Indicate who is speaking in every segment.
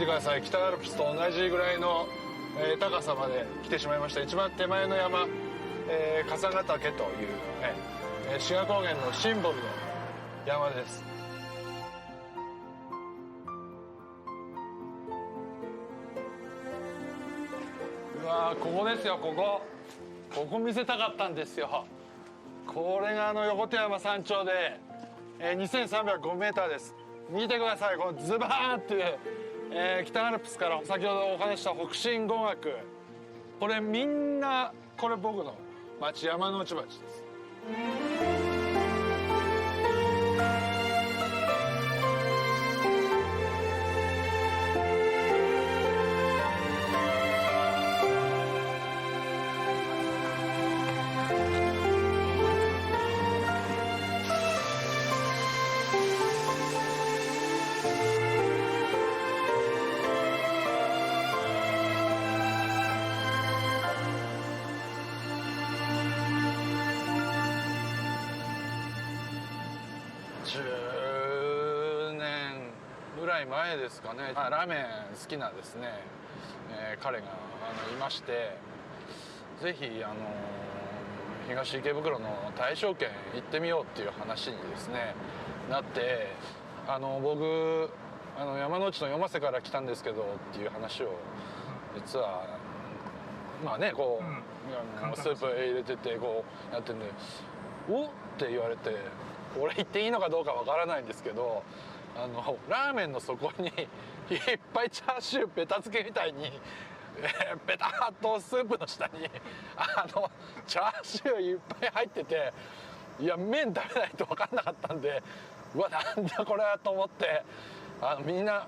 Speaker 1: てください。北アルプスと同じぐらいの、高さまで来てしまいました。一番手前の山、笠ヶ岳という、志賀高原のシンボルの山です。うわー、ここですよ。ここ見せたかったんですよ。これが横手山山頂で、2305メーターです。見てください、このズバーンっていう、北アルプスから先ほどお話した北進五岳、これみんなこれ僕の町、山ノ内町です。10年ぐらい前ですかね、ラーメン好きなですね、彼がいまして、ぜひ東池袋の大勝軒行ってみようっていう話にですねなって、僕山之内の山瀬から来たんですけどっていう話を実はまあねこう、スープ入れててこうやってんで「おっ?」って言われて、俺言っていいのかどうかわからないんですけど、ラーメンの底にいっぱいチャーシューベタ漬けみたいに、ベターっとスープの下にチャーシューいっぱい入ってて、いや麺食べないと分かんなかったんで、うわなんだこれと思って、みんな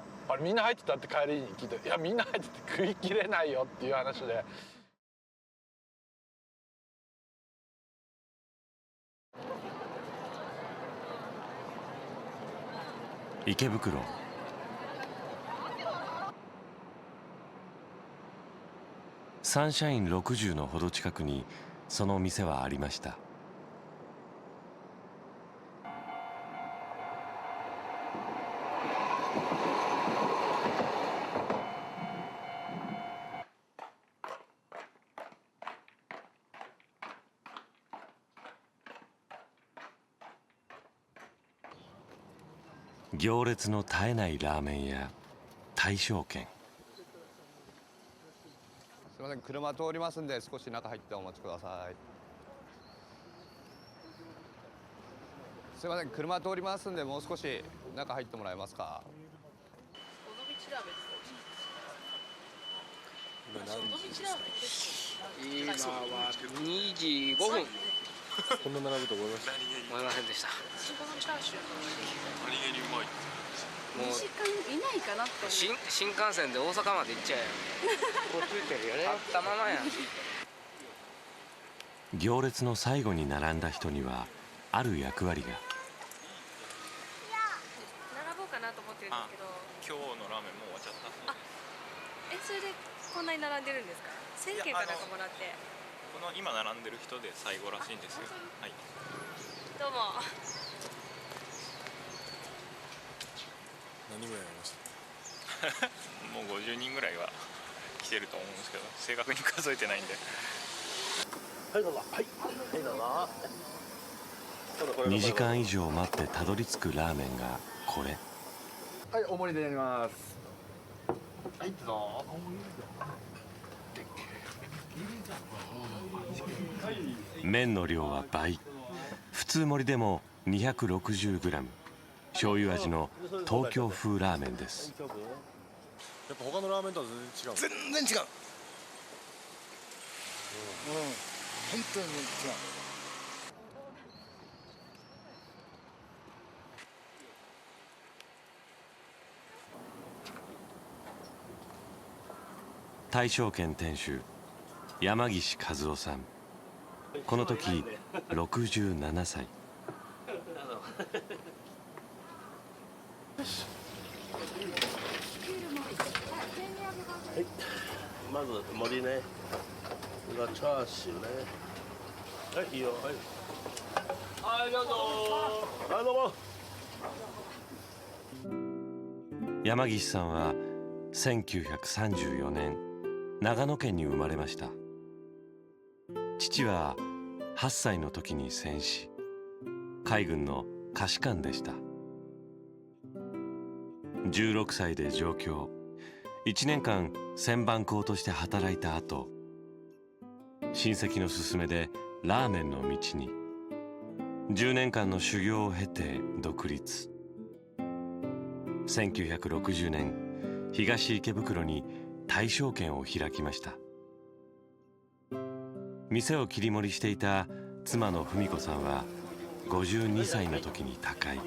Speaker 1: 入ってたって帰りに聞いて、いやみんな入ってて食いきれないよっていう話で。
Speaker 2: 池袋。サンシャイン60のほど近くにその店はありました。行列の絶えないラーメン屋大勝軒。
Speaker 3: すいません、車通りますんで少し中入ってお待ちください。すいません、車通りますんでもう少し中入ってもらえますか。
Speaker 4: 今は2時5分。
Speaker 5: こんな並ぶと思いました。
Speaker 4: 思いませんでした。
Speaker 5: 何気にうまい。
Speaker 4: もう
Speaker 6: 2時間以内かなって思う。
Speaker 4: 新幹線で大阪まで行っちゃえよ。こうついてるよね。立ったままやん。
Speaker 2: 行列の最後に並んだ人にはある役割が。
Speaker 6: 並ぼうかなと思ってるんですけど。
Speaker 5: 今日のラーメンもう終わっちゃった。
Speaker 6: それでこんなに並んでるんですか。1000件かなんかもらって。
Speaker 5: この今並んでる人で最後らしいんですよ。はい。
Speaker 6: どうも。
Speaker 5: 何人ぐらいやりました。もう50人ぐらいは来てると思うんですけど、正確に数えてないんで。
Speaker 7: はいどうぞ。はいどうぞ。
Speaker 2: 2時間以上待ってたどり着くラーメンがこれ。
Speaker 7: はい、大盛りでやります。はいどうぞ。
Speaker 2: 麺の量は倍。普通盛りでも 260g。 醤油味の東京風ラーメンです。
Speaker 5: やっぱ他のラーメンとは全然違う。
Speaker 7: 全然違う。本当に違う。
Speaker 2: 大勝軒店主山岸和夫さん。この時67歳。
Speaker 7: はい、まず盛りね。がチャーシューね。はい、いいよ。はい。はい、どうぞ。はい、どうも。
Speaker 2: 山岸さんは1934年長野県に生まれました。父は8歳の時に戦死、海軍の下士官でした。16歳で上京、1年間旋盤工として働いた後、親戚の勧めでラーメンの道に。10年間の修行を経て独立。1960年東池袋に大正軒を開きました。店を切り盛りしていた妻の文子さんは52歳の時に他界。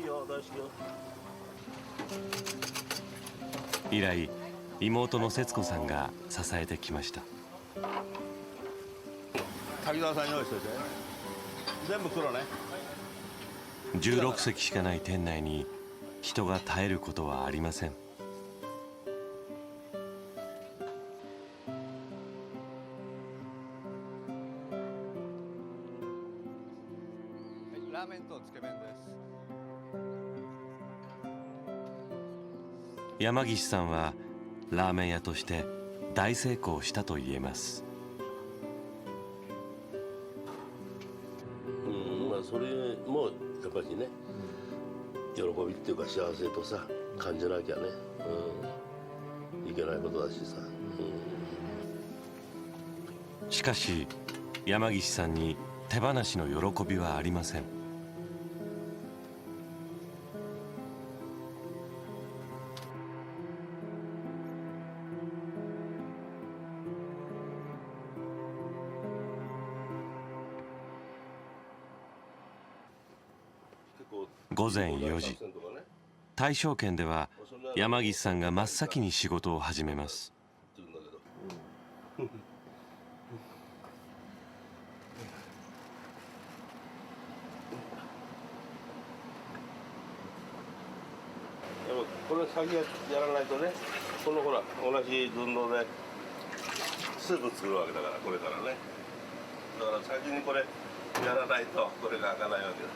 Speaker 2: 以来妹の節子さんが支えてきました。
Speaker 7: 滝沢さん用意しといて。全部黒ね。
Speaker 2: 16席しかない店内に人が絶えることはありません。
Speaker 3: ラーメンとつけ麺です。
Speaker 2: 山岸さんはラーメン屋として大成功したと言えます。
Speaker 7: まあそれもやっぱりね、喜びっていうか幸せとさ感じなきゃね、いけないことだしさ。
Speaker 2: しかし山岸さんに手放しの喜びはありません。午前4時、大正軒では山岸さんが真っ先に仕事を始めます。
Speaker 7: これ先やらないとね、このほら同じ寸胴でスープ作るわけだから、これからね。だから先にこれやらないとこれが開かないわけだ。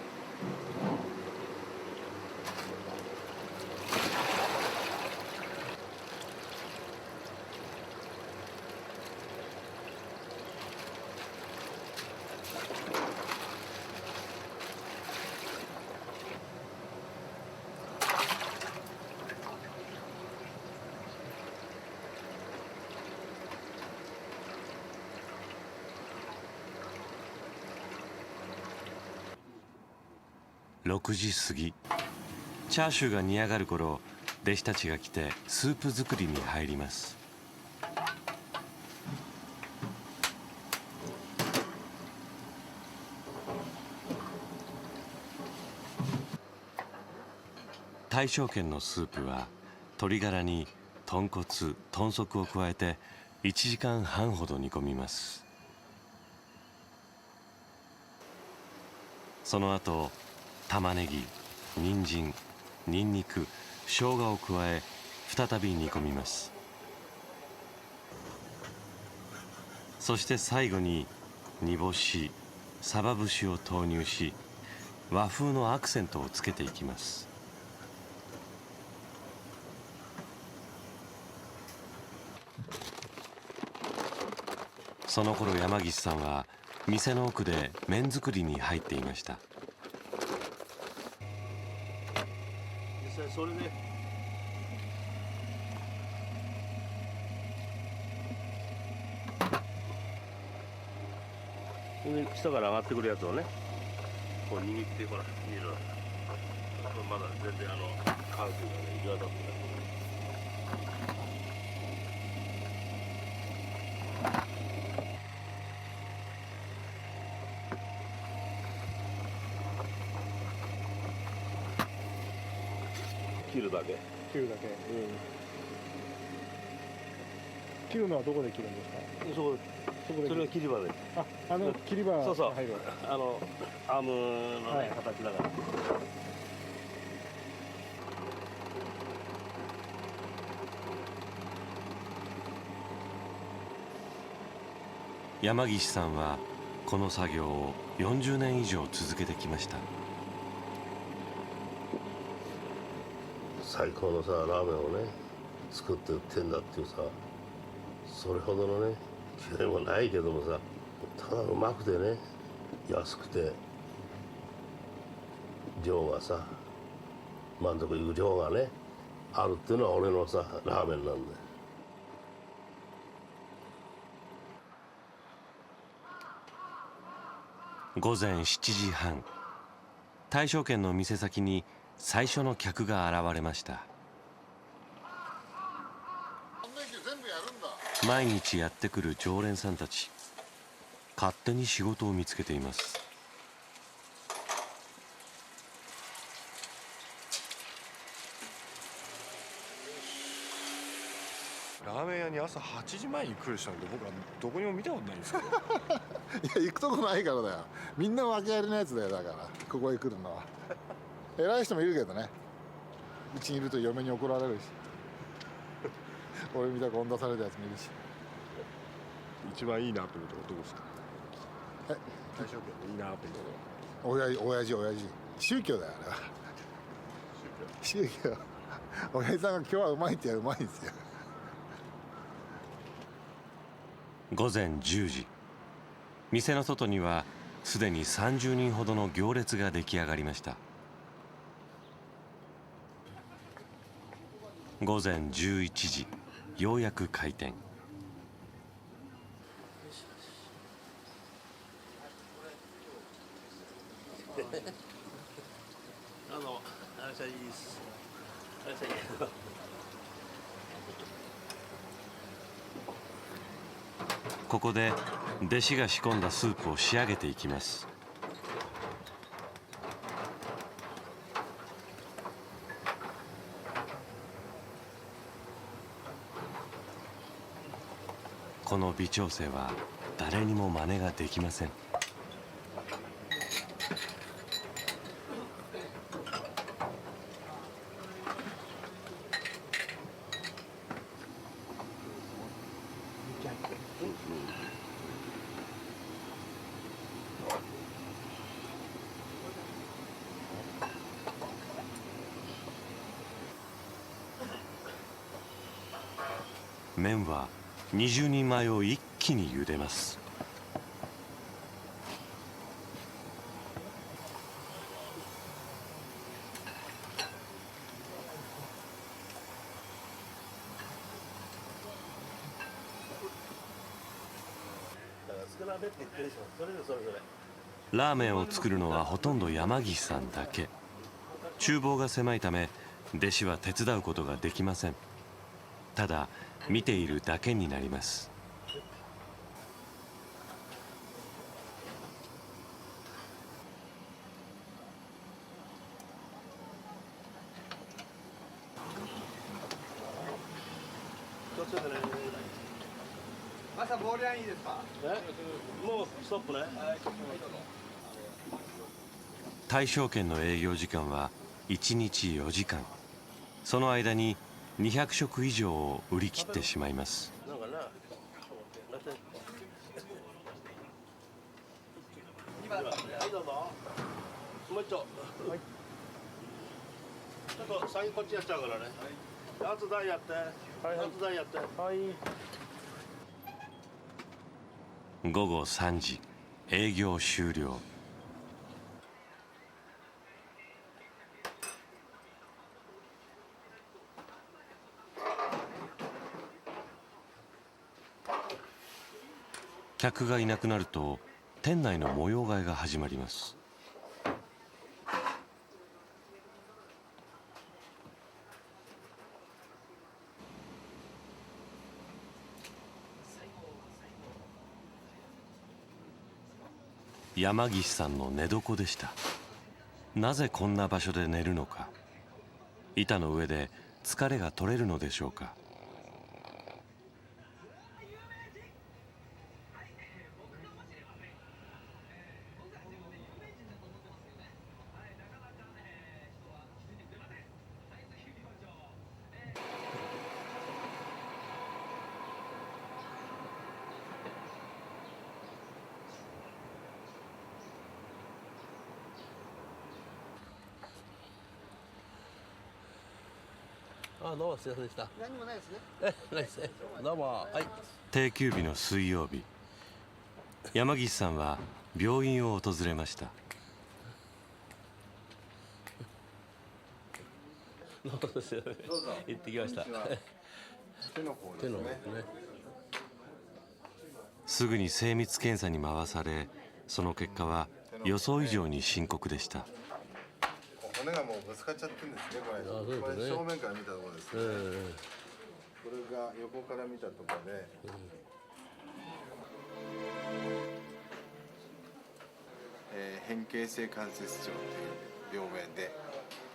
Speaker 2: 6時過ぎ、チャーシューが煮上がる頃、弟子たちが来てスープ作りに入ります。大正軒のスープは鶏ガラに豚骨、豚足を加えて1時間半ほど煮込みます。その後玉ねぎ、人参、にんにく、生姜を加え再び煮込みます。そして最後に煮干し、サバ節を投入し、和風のアクセントをつけていきます。その頃山岸さんは店の奥で麺作りに入っていました。
Speaker 7: それで下から上がってくるやつをね、こう握ってほら見る。まだ全然乾きがね行き渡ってない。切るだけ。
Speaker 8: 切るだけ。切るのはどこで切るんですか。
Speaker 7: それは切り場で。
Speaker 8: 切り場が
Speaker 7: そうそう。
Speaker 8: 入る。
Speaker 7: アームのね、形だから。
Speaker 2: 山岸さんはこの作業を40年以上続けてきました。
Speaker 7: 最高のさラーメンをね作って売ってんだっていうさ、それほどのね気概もないけどもさ、ただうまくてね、安くて量がさ、満足いく量がねあるっていうのは俺のさラーメンなんだよ。
Speaker 2: 午前7時半、大正軒の店先に最初の客が現れました。毎日やってくる常連さんたち、勝手に仕事を見つけています。
Speaker 9: ラーメン屋に朝8時前に来る人なんて僕はどこにも見たことないんですけど
Speaker 10: いや、行くとこないからだよ。みんな訳ありのやつだよ。だからここへ来るのは偉い人もいるけどね、うちにいると嫁に怒られるし俺みたく追ん出されたやつもいるし。
Speaker 9: 一番いいなと思うとこどこですか？
Speaker 10: え、
Speaker 9: 大正軒でいいなと思うとこ。
Speaker 10: 親父宗教だよあれは。宗教。親父さんが今日はうまいって言えばうまいんですよ。
Speaker 2: 午前10時、店の外にはすでに30人ほどの行列が出来上がりました。午前11時、ようやく開店。ここで弟子が仕込んだスープを仕上げていきます。この微調整は誰にも真似ができません。麺は20人前を一気に茹でます。ラーメンを作るのはほとんど山岸さんだけ。厨房が狭いため弟子は手伝うことができません。ただ見ているだけになります。
Speaker 3: マスターボールラインいいですか？
Speaker 7: もうストップね。
Speaker 2: 大正軒の営業時間は1日4時間。その間に200食以上を売り切ってしまいます。
Speaker 7: なんかな。はいどうぞ。もう一丁。はい。ちょっと先こっちやっちゃうからね。発台やって。発台やって。はい。
Speaker 2: 午後3時、営業終了。客がいなくなると店内の模様替えが始まります。山岸さんの寝床でした。なぜこんな場所で寝るのか。板の上で疲れが取れるのでしょうか。
Speaker 11: あ、どうもすいませんでした。何もないですね。ないですね。どうも。はい。
Speaker 2: 定休日の水曜日、山岸さんは病院を訪れました。
Speaker 11: どうぞ。行ってきました。
Speaker 10: 手の方ですね。
Speaker 2: すぐに精密検査に回され、その結果は予想以上に深刻でした。
Speaker 10: 骨がもうぶつかっちゃってるんですね。これ正面から見たところですね。これが横から見たところで、変形性関節症という病名で、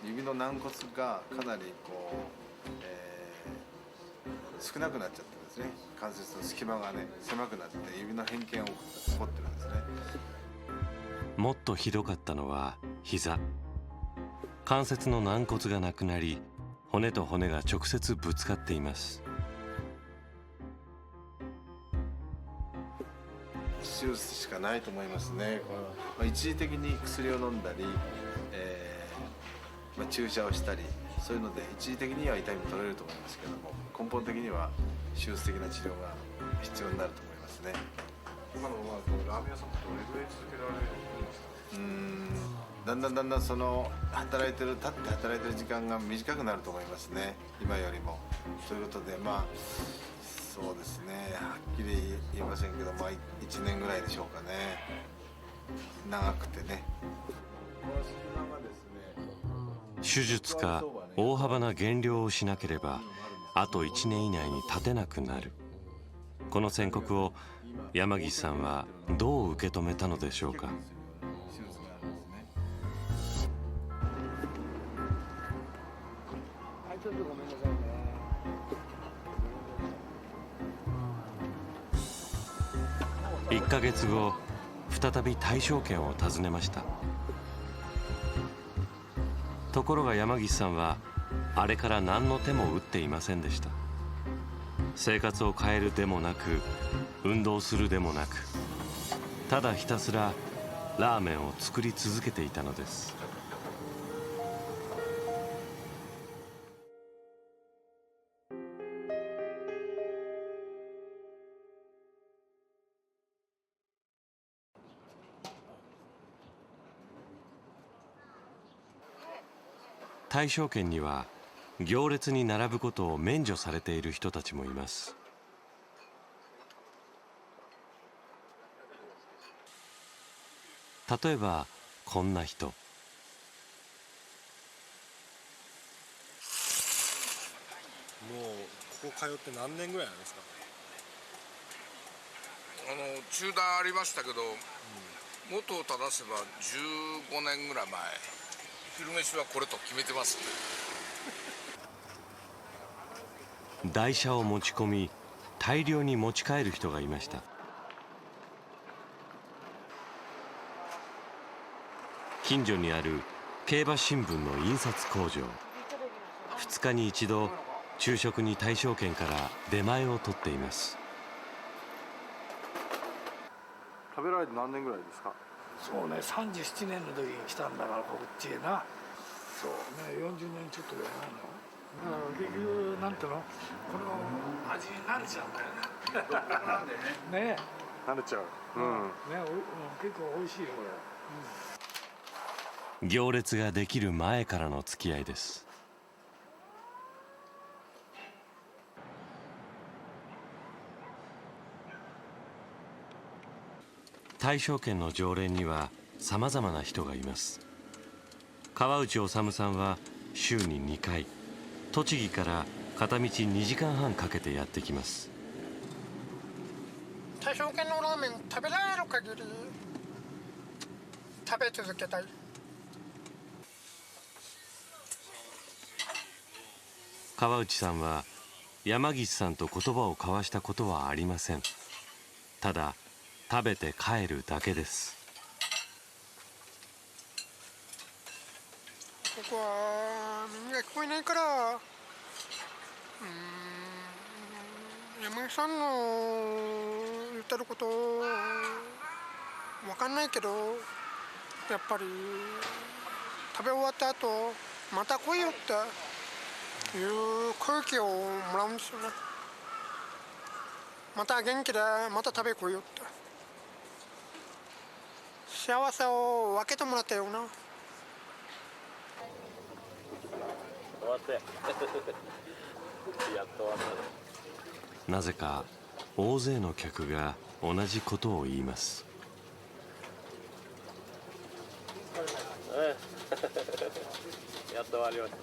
Speaker 10: 指の軟骨がかなり少なくなっちゃってるんですね。関節の隙間がね狭くなって指の変形が起こってるんですね。
Speaker 2: もっとひどかったのは膝。関節の軟骨がなくなり、骨と骨が直接ぶつかっています。
Speaker 10: 手術しかないと思いますね。一時的に薬を飲んだり、注射をしたり、そういうので一時的には痛みも取れると思いますけども、根本的には手術的な治療が必要になると思いますね。
Speaker 9: 今のラーメン屋さんってどれぐらい続けられるんですか？
Speaker 10: だんだんその立って働いてる時間が短くなると思いますね、今よりも。ということでそうですね、はっきり言えませんけど、1年ぐらいでしょうかね。長くてね。
Speaker 2: 手術か大幅な減量をしなければあと1年以内に立てなくなる。この宣告を山岸さんはどう受け止めたのでしょうか。1ヶ月後、再び大正軒を訪ねました。ところが山岸さんはあれから何の手も打っていませんでした。生活を変えるでもなく、運動するでもなく、ただひたすらラーメンを作り続けていたのです。大正軒には行列に並ぶことを免除されている人たちもいます。例えばこんな人。
Speaker 9: もうここ通って何年ぐらいなんですか？
Speaker 12: 中断ありましたけど、元を正せば15年ぐらい前。昼飯はこれと決めてます。
Speaker 2: 台車を持ち込み大量に持ち帰る人がいました。近所にある競馬新聞の印刷工場。2日に一度昼食に大正軒から出前を取っています。
Speaker 9: 食べられて何年ぐらいですか？
Speaker 13: そうね、37年の時に来たんだからこっちへな。そうね、40年ちょっとぐらいないの。だから結局なんていうの、この味に慣れちゃうんだよね。ね。
Speaker 9: 慣れちゃう。
Speaker 13: ね、結構美味しいよこれ。
Speaker 2: 行列ができる前からの付き合いです。大正軒の常連にはさまざまな人がいます。川内治さんは週に2回栃木から片道2時間半かけてやってきます。
Speaker 14: 大正軒のラーメン食べられる限り食べ続けたい。
Speaker 2: 川内さんは山岸さんと言葉を交わしたことはありません。ただ食べて帰るだけです。
Speaker 14: ここは耳が聞こえないから山岸さんの言ってること分かんないけど、やっぱり食べ終わった後また来いよっていう空気をもらうんですよね。また元気でまた食べ来いよって、幸せを分けてもらったよな。
Speaker 7: 終わったやっと終わった。
Speaker 2: なぜか大勢の客が同じことを言います。
Speaker 7: やっと終わりました。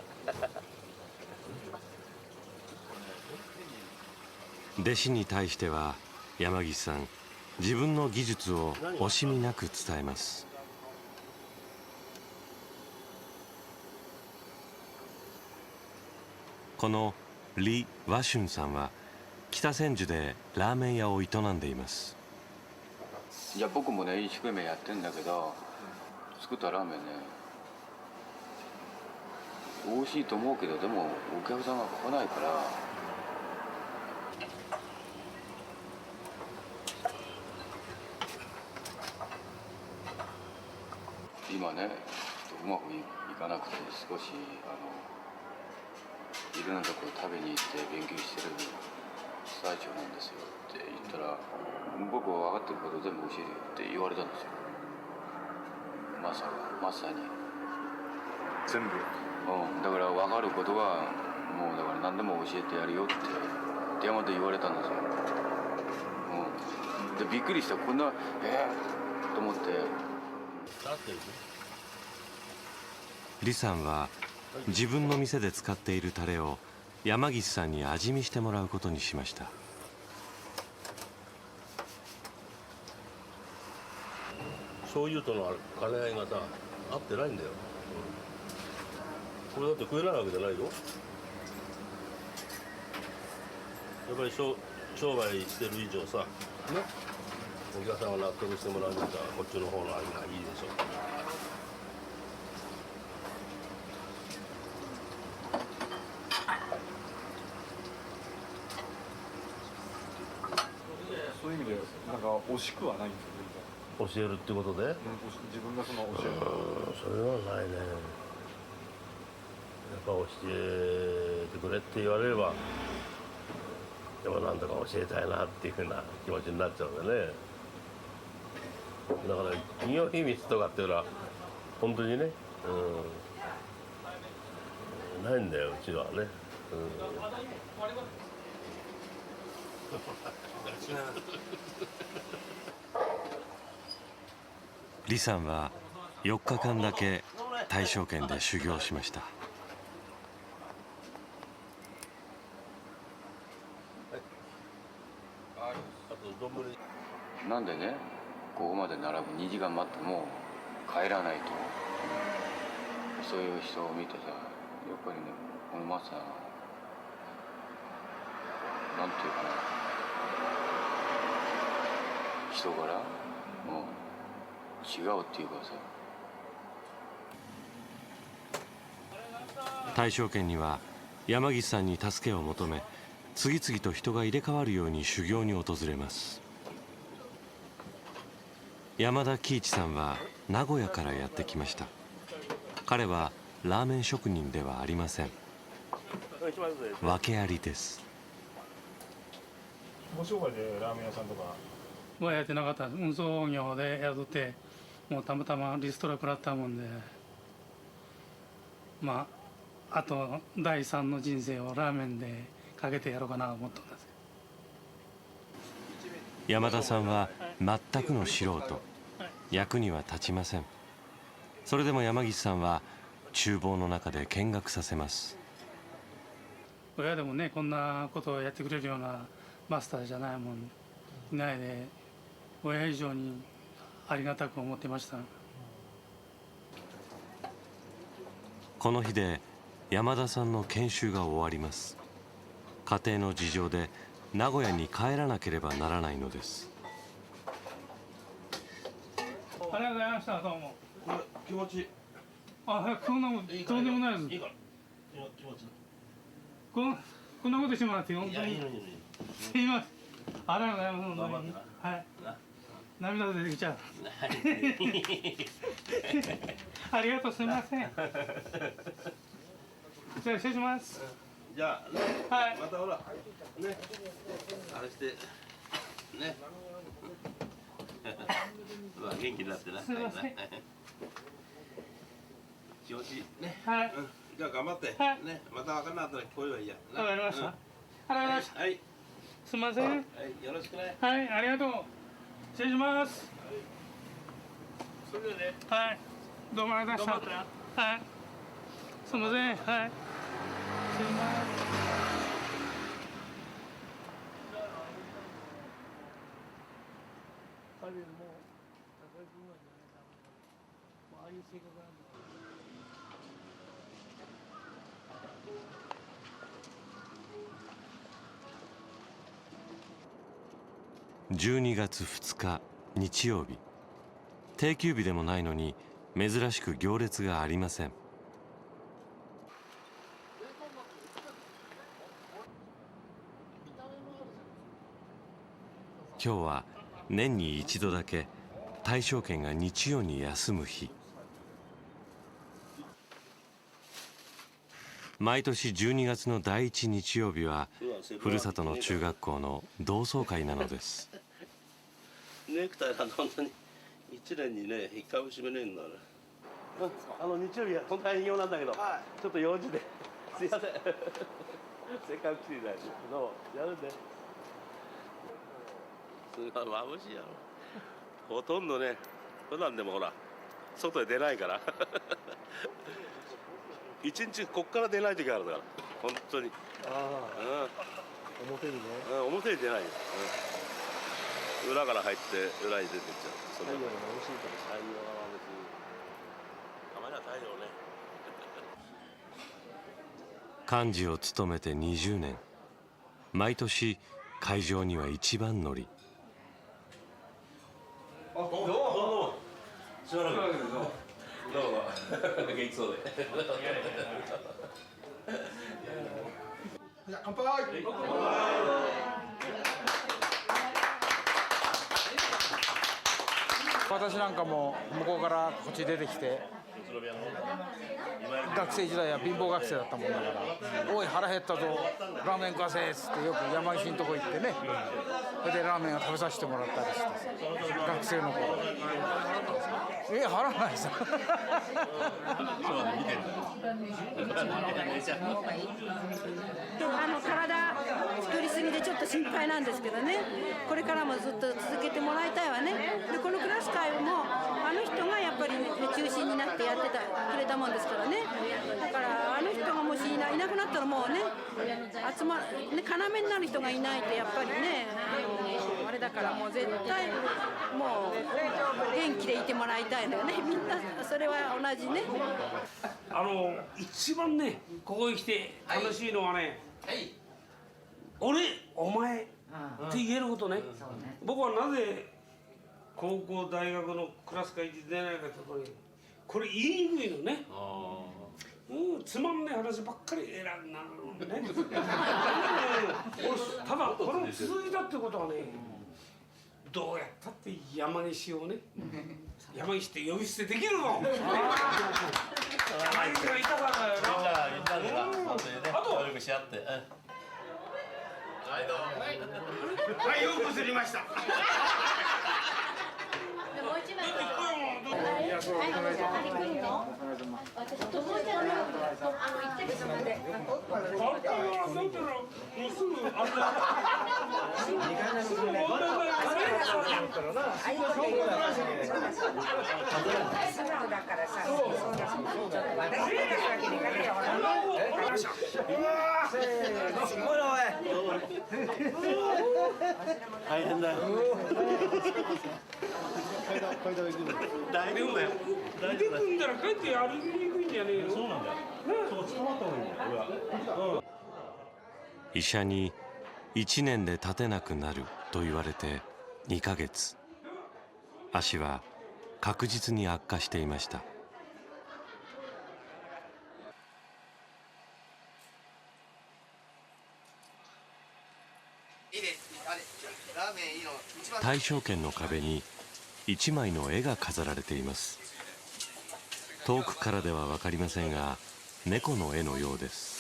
Speaker 2: 弟子に対しては山岸さん、自分の技術を惜しみなく伝えます。この李和春さんは北千住でラーメン屋を営んでいます。
Speaker 15: いや、僕もね一生懸命やってんだけど、作ったラーメンね美味しいと思うけど、でもお客さんが来ないから。今ねうまくいかなくて、少しいろんなところ食べに行って勉強してる最中なんですよって言ったら、僕は分かってること全部教えるよって言われたんですよ。まさに
Speaker 9: 全部。
Speaker 15: だから分かることはもうだから何でも教えてやるよって電話で言われたんですよ。でびっくりした。こんなと思って。
Speaker 2: 李さんは自分の店で使っているタレを山岸さんに味見してもらうことにしました。
Speaker 7: 醤油との兼ね合いがさ合ってないんだよ。これだって食えないわけじゃないよ。やっぱり商売してる以上さ、ね、お客さんが納得してもらうんだったらこっちの方の味がいいでしょ。
Speaker 9: そういう意味でなんか惜しくはないんですよ。
Speaker 7: 教えるってことで、
Speaker 9: 自分がその教える。
Speaker 7: それはないね。やっぱ教えてくれって言われれば、でもなんとか教えたいなっていうふうな気持ちになっちゃうんでね。だから企業秘密とかっていうのは本当にね、ないんだようちはね。
Speaker 2: 李さんは4日間だけ大正軒で修行しました。
Speaker 15: なんでねここまで並ぶ2時間待っても帰らないと、そういう人を見てさ、やっぱりねこのマスターなんていうかな、人柄もう違うっていうかさ。
Speaker 2: 大正軒には山岸さんに助けを求め、次々と人が入れ替わるように修行に訪れます。山田喜一さんは名古屋からやってきました。彼はラーメン職人ではありません。訳ありです。
Speaker 8: ご商売でラーメン屋さんとか
Speaker 13: はやってなかった。運送業で雇って、もうたまたまリストラ食らったもんで、まああと第三の人生をラーメンでかけてやろうかなと思ったんです。
Speaker 2: 山田さんは全くの素人、役には立ちません。それでも山岸さんは厨房の中で見学させます。
Speaker 13: 親でもねこんなことをやってくれるようなマスターじゃないもんいないで、親以上にありがたく思ってました。
Speaker 2: この日で山田さんの研修が終わります。家庭の事情で名古屋に帰らなければならないのです。
Speaker 13: ありがとうございました。どうも。
Speaker 7: これ気持ちいい。
Speaker 13: こんなこととんでもないです。
Speaker 7: いいから気持ちいい。
Speaker 13: こんなことしてもらって本当に。
Speaker 7: いいの
Speaker 13: すいません。ありがとうございます。
Speaker 7: 頑張ってな。
Speaker 13: はい。涙出てきちゃう。ありがとう、すみません。じゃあ失礼します。
Speaker 7: じゃあね、はい、またほらねあれしてねまあ元気になってな。すみません。気持ちいいね。はい。じゃあ頑張って。はい。ね、また分かんなかったら来いばいいや。わかりました。はい。すみません。はい、よろしくね。はい、ありがとう。失礼します。それでね。はい。どうもありがとうございました。はい。すみません。はい。失礼します。彼も高井君はじゃないかな。ああいう性格なんだ。
Speaker 2: 12月2日日曜日、定休日でもないのに珍しく行列がありません。今日は年に一度だけ大勝軒が日曜に休む日。毎年12月の第一日曜日はふるさとの中学校の同窓会なのです。
Speaker 7: ネクタイなんて本当に1年にね1回も締めねえんだね。日曜日は本当は営業なんだけど、ちょっと用事ですいませんせっかく来ていただいてどうやるんで。すごい眩しいやろ。ほとんどね普段でもほら外へ出ないから一日こっから出ない時あるから本当に。
Speaker 8: 表にね。
Speaker 7: 表に出ないよ。裏から入って裏に出てっちゃう。
Speaker 8: 太陽が眩しいから。
Speaker 7: 太陽は別にたまには太陽ね。
Speaker 2: 幹事を務めて20年、毎年会場には一番乗り。
Speaker 7: どうもしばらくどうも元気そうで。
Speaker 9: じゃあ乾杯。私なんかも向こうからこっち出てきて、学生時代は貧乏学生だったもんだから「おい腹減ったぞラーメン食わせ」っつってよく山石のとこ行ってね、それでラーメンを食べさせてもらったりして学生の頃。払わないさ。
Speaker 16: 体太りすぎでちょっと心配なんですけどね、これからもずっと続けてもらいたいわね。でこのクラス会も人がやっぱり、ね、中心になってやってくれたもんですからね。だから人がもしいなくなったらもうね要になる人がいないとやっぱりねあれだから、もう絶対もう元気でいてもらいたいのよね。みんなそれは同じね。
Speaker 17: 一番ねここに来て楽しいのはね、俺お前って言えることね。僕はなぜ高校大学のクラス会に出ないかというとね、これ言いにくいのね。つまんない話ばっかり選んなるのね。ただこれも続いたってことはね、どうやったって山岸をね、山岸って呼び捨てできるの。山岸がいたからよな。みんなでな、協力し合って。はいどうも。はいよく映りました。もう一枚。いやそうお願いします。私友達の行ったりするので。
Speaker 7: 大変だよ。大丈夫だよ。腕組んだら帰って歩きにくいんじゃねえの。そうなんだよ。そう捕まった方がいいんだよ。俺は。
Speaker 2: 医者に1年で立てなくなると言われて2ヶ月、足は確実に悪化していました。大勝軒の壁に1枚の絵が飾られています。遠くからでは分かりませんが、猫の絵のようです。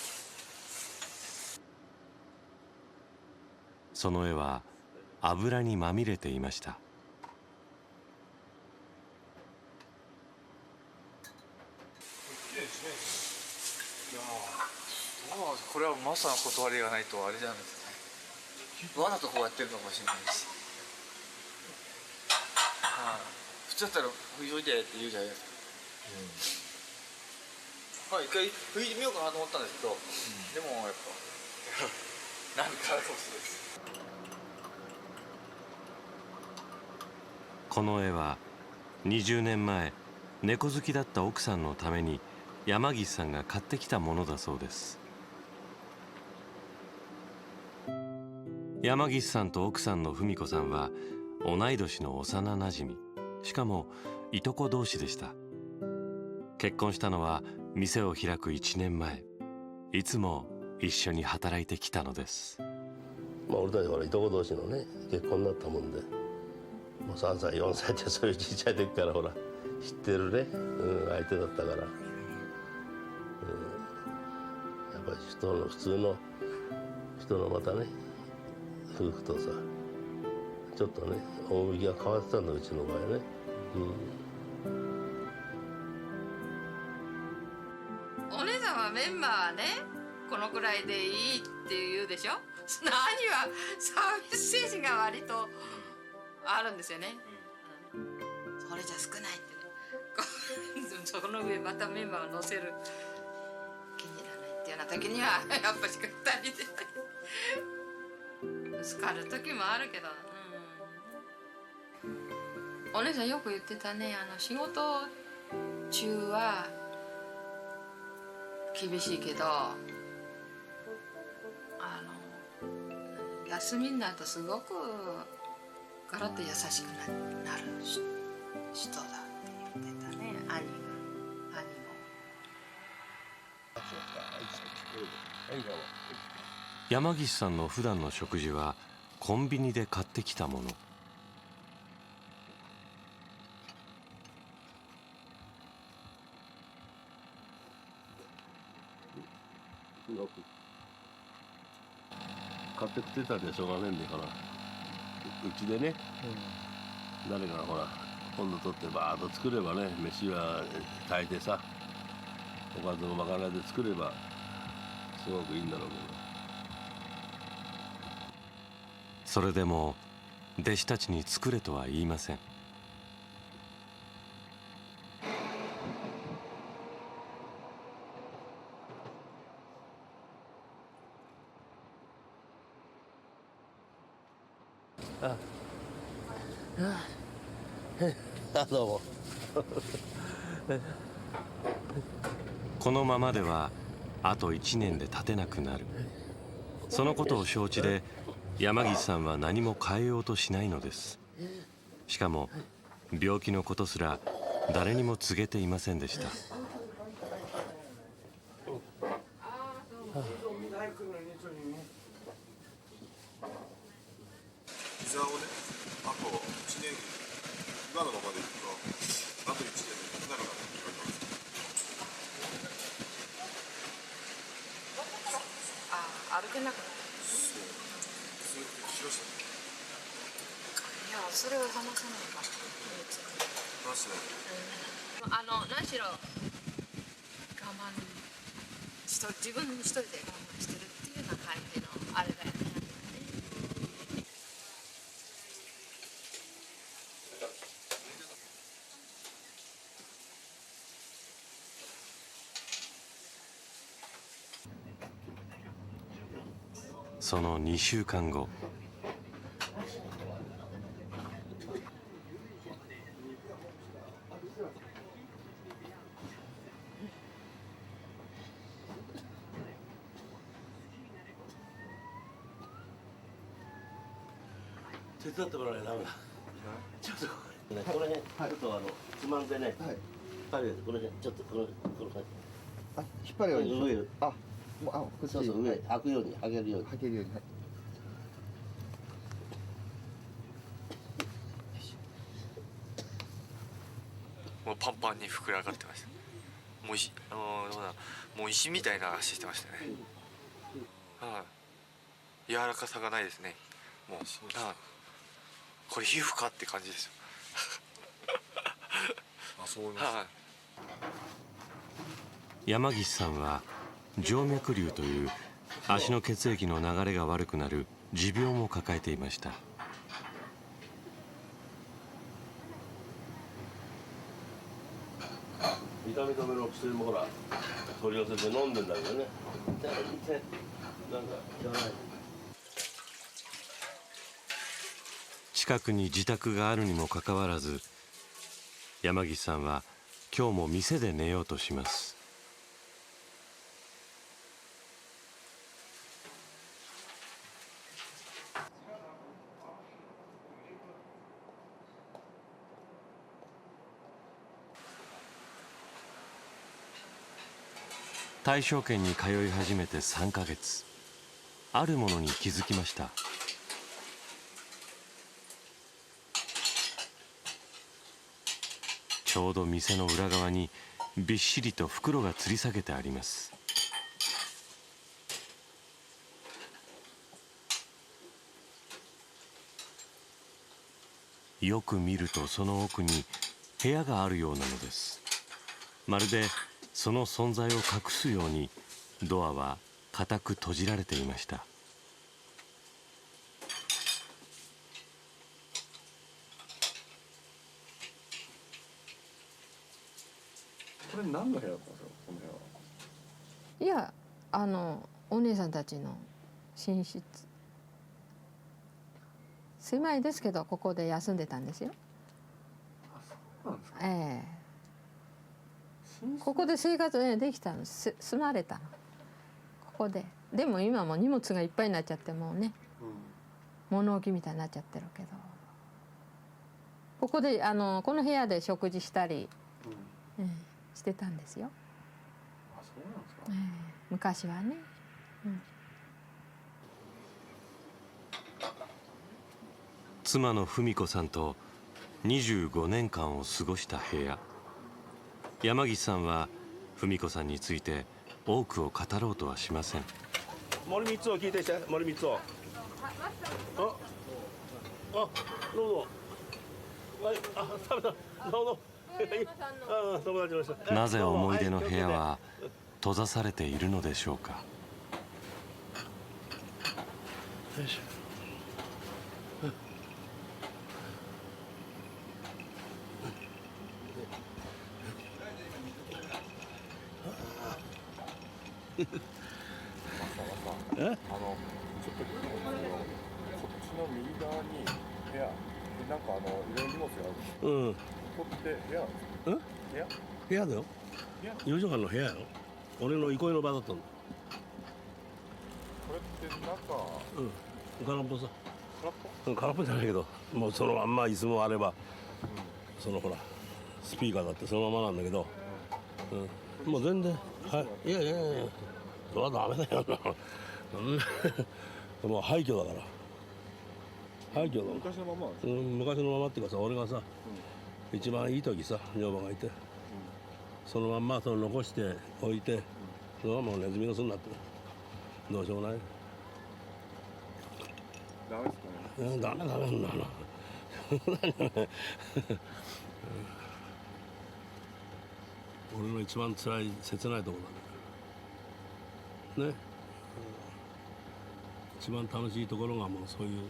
Speaker 2: その絵は油にまみれていました。
Speaker 18: これはマスターの断りがないとあれじゃないですかね。わざとこうやってるのかもしれないし、普通だったら拭いといてって言うじゃないですか。一回拭いてみようかなと思ったんですけど、でもやっぱなんかあるかもしれないです。
Speaker 2: この絵は20年前猫好きだった奥さんのために山岸さんが買ってきたものだそうです。山岸さんと奥さんの文子さんは同い年の幼なじみ、しかもいとこ同士でした。結婚したのは店を開く1年前。いつも一緒に働いてきたのです。
Speaker 7: 俺たちほらいとこ同士のね結婚になったもんで、もう3歳4歳ってそういうちっちゃい時からほら知ってるね、相手だったから、やっぱり普通の人のまたね夫婦とさちょっとね趣が変わってたんだ、うちの場合ね。
Speaker 19: お姉さんはメンバーはねこのくらいでいいって言うでしょ。何はサービス精神が割とあるんですよね。それじゃ少ないってね。そこの上またメンバーを乗せる気に入らないっていうような時にはやっぱし2人でぶつかる時もあるけど、お姉さんよく言ってたね。仕事中は厳しいけど休みになるとすごくガラッと優しくなる人だって言ってたね。兄も。
Speaker 2: 山岸さんの普段の食事はコンビニで買ってきたもの。
Speaker 7: 買って食ってたんでしょうがねえんだから、うちでね、誰かがほら今度取ってバーッと作ればね、飯は炊いてさ、おかずをまかないで作ればすごくいいんだろうけど。
Speaker 2: それでも弟子たちに作れとは言いません。
Speaker 7: どうも。
Speaker 2: このままではあと1年で立てなくなる。そのことを承知で山岸さんは何も変えようとしないのです。しかも病気のことすら誰にも告げていませんでした。
Speaker 10: 膝をね、あと1年、今のままでいくとあと1年でなくなるからって言われます。
Speaker 19: 歩けなくなった。
Speaker 10: それしましたね。
Speaker 19: いや、それは話さないかな。
Speaker 10: 話しない。
Speaker 19: 何しろ我慢自分一人で我慢してるっていうような感じのあれだよね。
Speaker 2: その2週間後、
Speaker 7: 手伝ってもらえない。ダメだ。ちょっとこの辺ちょっとつまんでね、引っ張るやつ、この辺ちょっとこの感じ。
Speaker 3: 引っ張るように。
Speaker 7: 上。そうそう、上開くように、上げるように。
Speaker 3: 開けるように。
Speaker 18: もうパンパンに膨れ上がってました。もうもう石みたいな足してましたね。柔らかさがないですね。
Speaker 20: もうこれ皮膚かって感じですよ。
Speaker 21: あ、そう思います。
Speaker 20: はい、
Speaker 2: 山岸さんは静脈瘤という足の血液の流れが悪くなる持病も抱えていました。
Speaker 7: 痛み止めの薬もほら取り寄せて飲んでんだけどね。なんか汚い。
Speaker 2: 近くに自宅があるにもかかわらず、山岸さんは今日も店で寝ようとします。大正軒に通い始めて3ヶ月、あるものに気づきました。ちょうど店の裏側にびっしりと袋が吊り下げてあります。よく見るとその奥に部屋があるようなのです。まるでその存在を隠すようにドアは固く閉じられていました。
Speaker 21: これ何の部屋だったんですか、この部屋は。
Speaker 19: いや、お姉さんたちの寝室。狭いですけどここで休んでたんですよ。
Speaker 21: あ、そうなんですか。
Speaker 19: ここで生活できたの、住まれたのここで。でも今も荷物がいっぱいになっちゃってもうね、物置みたいになっちゃってるけど、ここでこの部屋で食事したり、してたんですよ。
Speaker 21: あ、そうなんですか。
Speaker 19: 昔はね。
Speaker 2: 妻の文子さんと25年間を過ごした部屋。山岸さんは文子さんについて多くを語ろうとはしません。
Speaker 7: 森三つを聞いてして、森三つを。どうぞ。はい、食べた。どうぞ。
Speaker 2: なぜ思い出の部屋は閉ざされているのでしょうか。
Speaker 7: よいしょ。
Speaker 21: ちょっとこっちの右側に部屋でなんかいろいろ荷物がある。ここって部屋なんですか。
Speaker 7: 部屋だよ。4畳半の部屋やろ。俺の憩いの場だったんだ。
Speaker 21: これって中。
Speaker 7: 空っぽさ。
Speaker 21: 空っぽ。
Speaker 7: 空っぽじゃないけど、もうそのまんま椅子もあれば、そのほらスピーカーだってそのままなんだけど、もう全然、はい、いや、それはダメだよな。もう廃墟だから。廃墟だ。
Speaker 21: 昔のまま。
Speaker 7: 昔のままっていうかさ、俺がさ、一番いい時さ、女房がいて、そのまんまその残しておいて、それはもうネズミの巣になってる。どうしようもない。
Speaker 21: ダメですかね。
Speaker 7: ダメなんだな。俺の一番辛い切ないところだね。一番楽しいところがもうそういう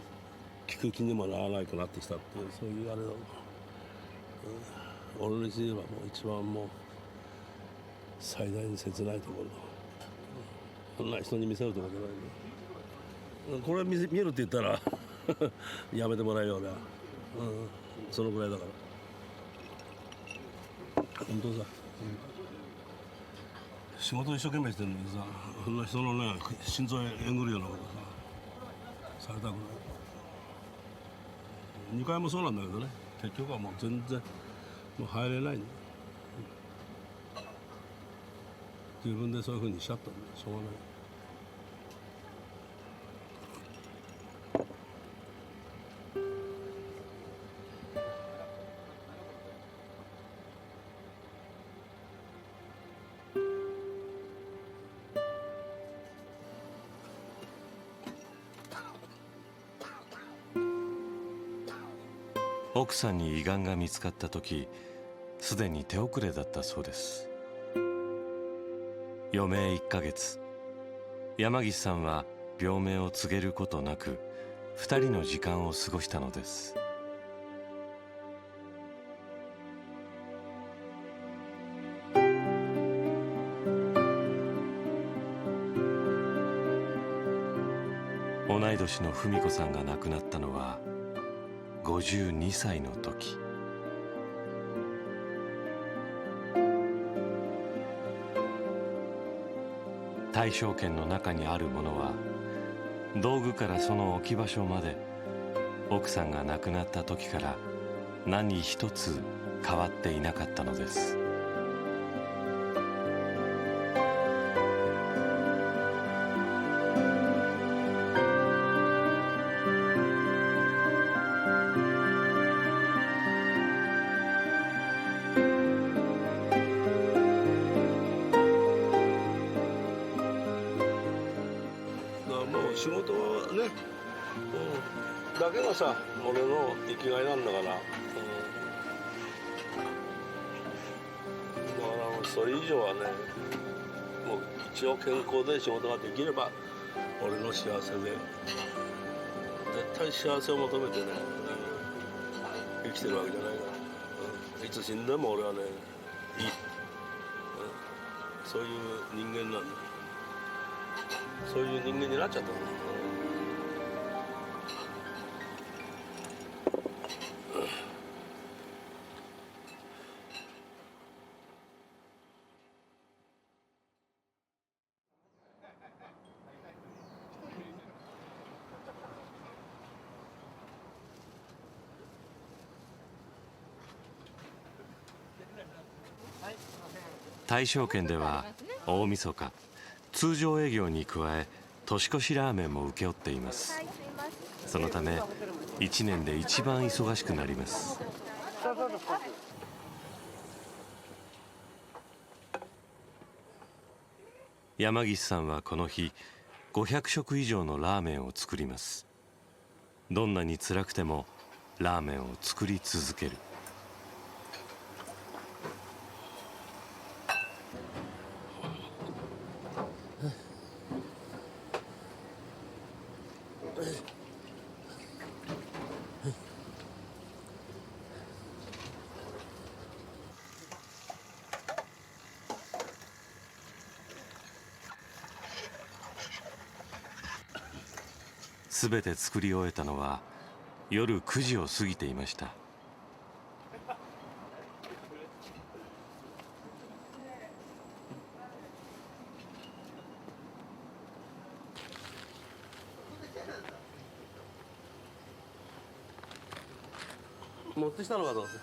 Speaker 7: 聞く気にもならなくなってきたっていう、そういうあれだ。俺にして言えばもう一番もう最大に切ないところだ。そんな人に見せるところじゃないんだ。これ見るって言ったらやめてもらえよ俺は。そのぐらいだから。本当さ。仕事一生懸命してるのにさ、そんな人のね心臓えぐるようなことさされたくない。2回もそうなんだけどね、結局はもう全然もう入れないんだ。自分でそういうふうにしちゃったんだよ。しょうがない。
Speaker 2: 奥さんに胃がんが見つかった時、すでに手遅れだったそうです。余命1ヶ月、山岸さんは病名を告げることなく2人の時間を過ごしたのです。同い年の文子さんが亡くなったのは52歳の時。大正圏の中にあるものは、道具からその置き場所まで奥さんが亡くなった時から何一つ変わっていなかったのです。
Speaker 7: 仕事はね、だけがさ、俺の生きがいなんだから、だからそれ以上はね、もう一応健康で仕事ができれば俺の幸せで、絶対幸せを求めてね、生きてるわけじゃないから、いつ死んでも俺はね、いい、そういう人間なんだ。そういう人間になっちゃったの。
Speaker 2: 大正圏では大晦日、通常営業に加え年越しラーメンも請け負っています。そのため1年で一番忙しくなります。山岸さんはこの日500食以上のラーメンを作ります。どんなに辛くてもラーメンを作り続ける。すべて作り終えたのは夜9時を過ぎていました。
Speaker 7: 持ってきたのかと思って。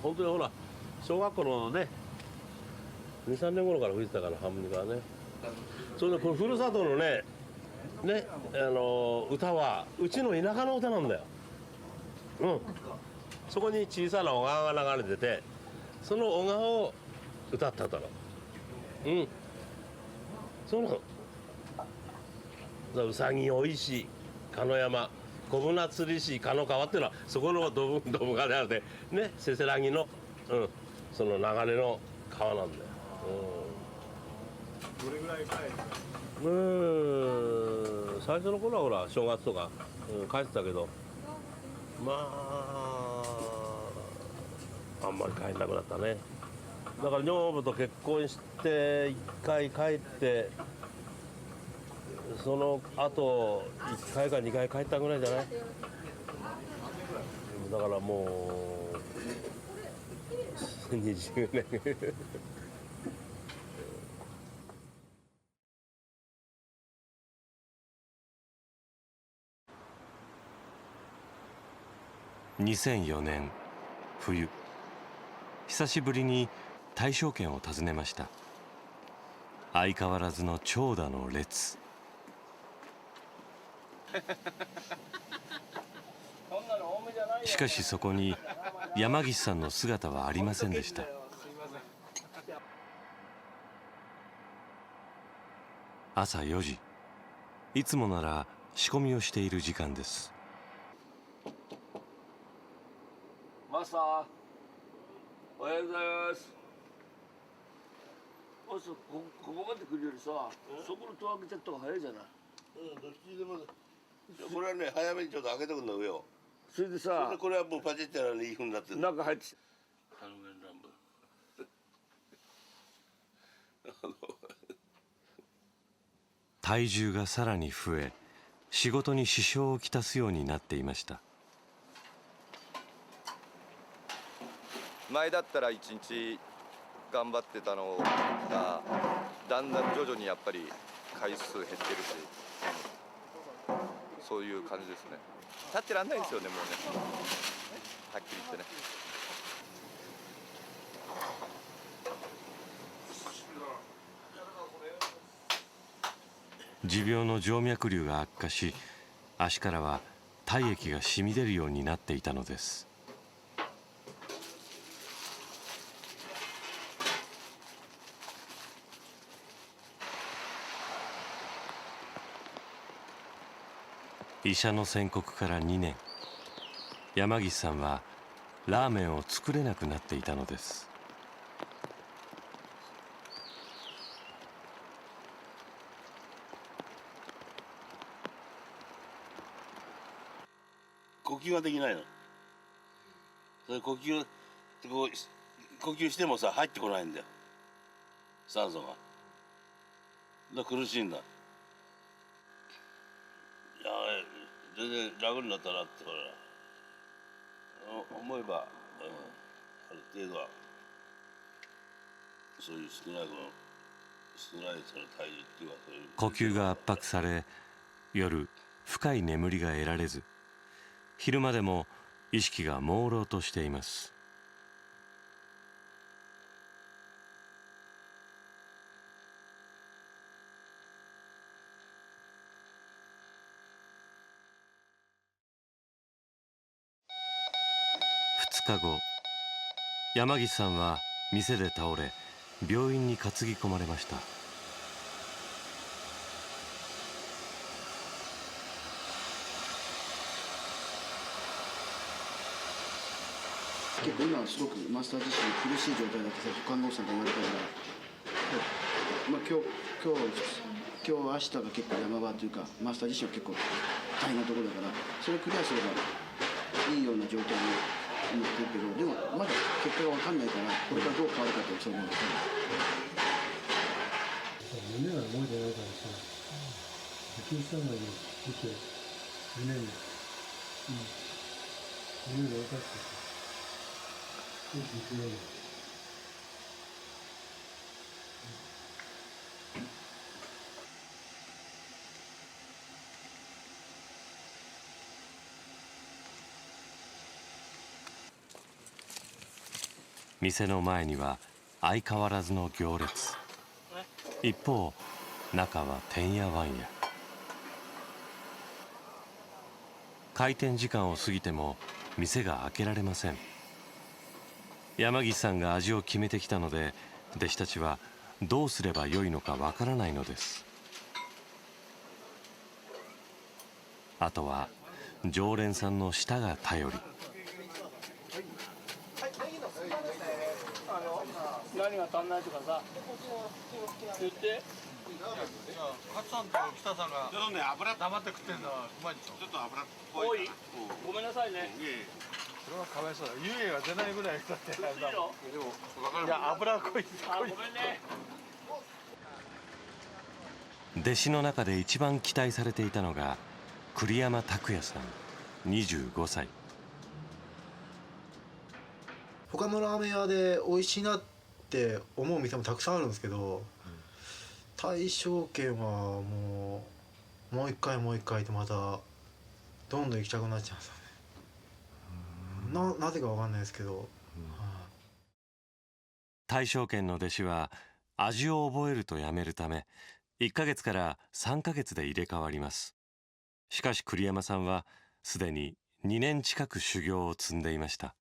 Speaker 7: 本当にほら小学校のね2、3年頃から吹いてたからハーモニカはね。それでこのふるさとのね歌はうちの田舎の歌なんだよ。そこに小さな小川が流れてて、その小川を歌ってたの。そうなの。うさぎおいしい鹿の山、小舟釣りし鹿の川っていうのはそこのドブ川であってね、せせらぎの、その流れの川なんだよ。
Speaker 21: どれぐらい帰って
Speaker 7: 最初の頃はほら正月とか、帰ってたけど、まああんまり帰んなくなったね。だから女房と結婚して1回帰って、その後1回か2回帰ったぐらいじゃない。だからもう20年
Speaker 2: 2004年冬、久しぶりに大正軒を訪ねました。相変わらずの長蛇の列。しかしそこに山岸さんの姿はありませんでした。朝4時、いつもなら仕込みをしている時間です。
Speaker 7: マスター、おはようございます。ここまで来るよりさ、そこの戸開けちゃった方が早いじゃない。どっちでも。これはね、早めにちょっと開けてくんの上を。それでさ、これはもうパチッてやら2分になってる。中入って。
Speaker 2: 体重がさらに増え、仕事に支障をきたすようになっていました。
Speaker 3: 前だったら1日頑張ってたのがだんだん徐々にやっぱり回数減ってるし、そういう感じですね。立ってらんないですよね、もうね、はっきり言ってね。
Speaker 2: 持病の静脈瘤が悪化し、足からは体液が染み出るようになっていたのです。医者の宣告から2年、山岸さんはラーメンを作れなくなっていたのです。
Speaker 7: 呼吸ができないの。それ呼吸してもさ、入ってこないんだよ、酸素が。だから苦しいんだ。いや、全然楽になったなって思えば、ある程度はそういう少ないその体重っていうか、そういう
Speaker 2: 呼吸が圧迫され、夜深い眠りが得られず、昼間でも意識が朦朧としています。2日後、山岸さんは店で倒れ、病院に担ぎ込まれました。
Speaker 11: 結構今はすごくマスター自身苦しい状態だって看護師さんが言われたから、まあ、今日明日が結構山場というか、マスター自身は結構大変なところだから、それをクリアすればいいような状況になってるけど、でもまだ結果が分かんないから、これからどう変わるかってそう思う。
Speaker 8: 胸が動いてないからさ、呼吸したのに見て胸に胸が痛くてさ。
Speaker 2: 店の前には相変わらずの行列。一方、中はてんやわんや。開店時間を過ぎても店が開けられません。山岸さんが味を決めてきたので、弟子たちはどうすればよいのかわからないのです。あとは常連さんの舌が頼り。
Speaker 17: 何が足んないとかさ、言って。
Speaker 10: 勝さんと北さんがちょっとね、油黙って食ってるのはうまいでしょ。ちょっと油っぽい。
Speaker 17: ごめんなさいね。
Speaker 10: それはかわいそうだ。湯気が出ないぐらいだって。でもいや、油は濃い。
Speaker 17: ごめんね。
Speaker 2: 弟子の中で一番期待されていたのが栗山拓也さん、25歳。
Speaker 1: 他のラーメン屋で美味しいなって思う店もたくさんあるんですけど、大正軒はもう一回もう一回とまたどんどん行きたくなっちゃうんですよね。なぜかわかんないですけど、
Speaker 2: 大正軒の弟子は味を覚えるとやめるため1ヶ月から3ヶ月で入れ替わります。しかし栗山さんはすでに2年近く修行を積んでいました。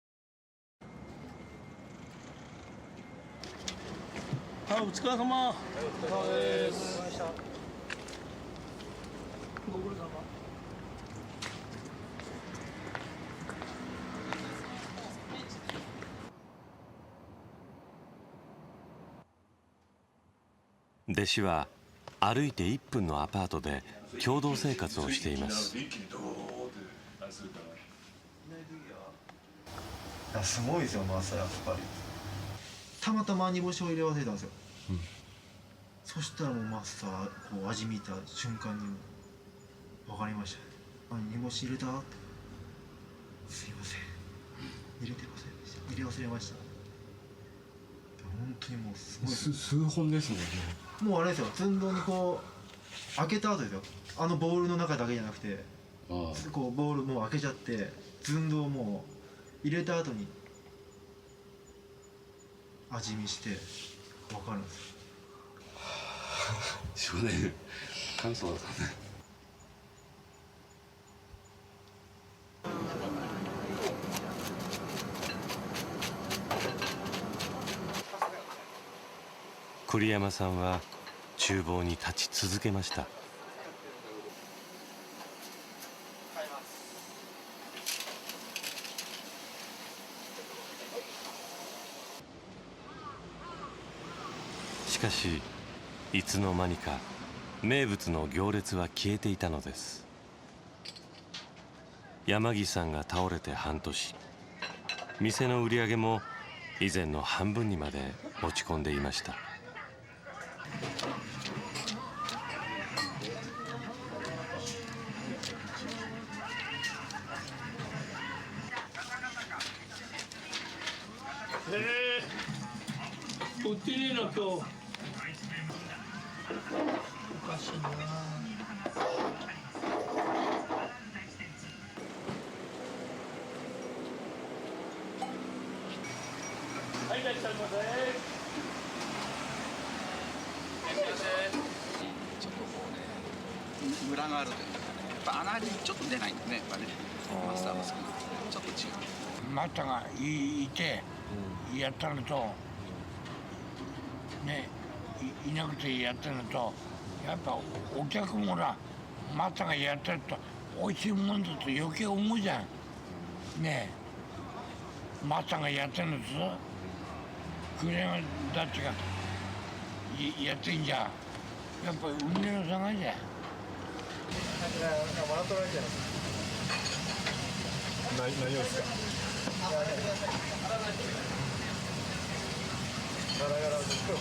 Speaker 9: お疲れ様。
Speaker 13: お疲れ様です。ご苦労様。
Speaker 2: 弟子は歩いて1分のアパートで共同生活をしています。
Speaker 1: すごいですよマスター。やっぱりたまたま煮干しを入れ忘れたんですよ、そしたらもうマスターこう味見た瞬間に分かりました。煮干し入れた？すいません、入れてませんでした。入れ忘れました。本当にもうすごい
Speaker 21: 数本ですもんね。
Speaker 1: もうあれですよ、寸胴にこう開けた後ですよ。ボウルの中だけじゃなくて、こうボウルもう開けちゃって寸胴もう入れた後に味見して分かるんですよ。
Speaker 21: 少年感想だったね。
Speaker 2: 栗山さんは厨房に立ち続けました。しかしいつの間にか名物の行列は消えていたのです。山岸さんが倒れて半年、店の売り上げも以前の半分にまで落ち込んでいました。
Speaker 17: 売ってねえな今日。おかしいな。はい、いらっしゃいませ。
Speaker 22: ちょっとこうね、ムラがあるというかね、やっぱ穴味ちょっと出ないんだね、やっぱね。マスターが少なくてちょっと違う。
Speaker 9: マスターがいてやったのと、ね、いなくてやってるのと、やっぱお客もほらマスターがやってると美味しいもんだと余計思うじゃんねえ。マスターがやってるのと栗山たちがやってんじゃん、やっぱ運命の差がじゃん。
Speaker 1: 笑ってられちゃいます。
Speaker 21: 何をですか。
Speaker 1: ガラガラですけど。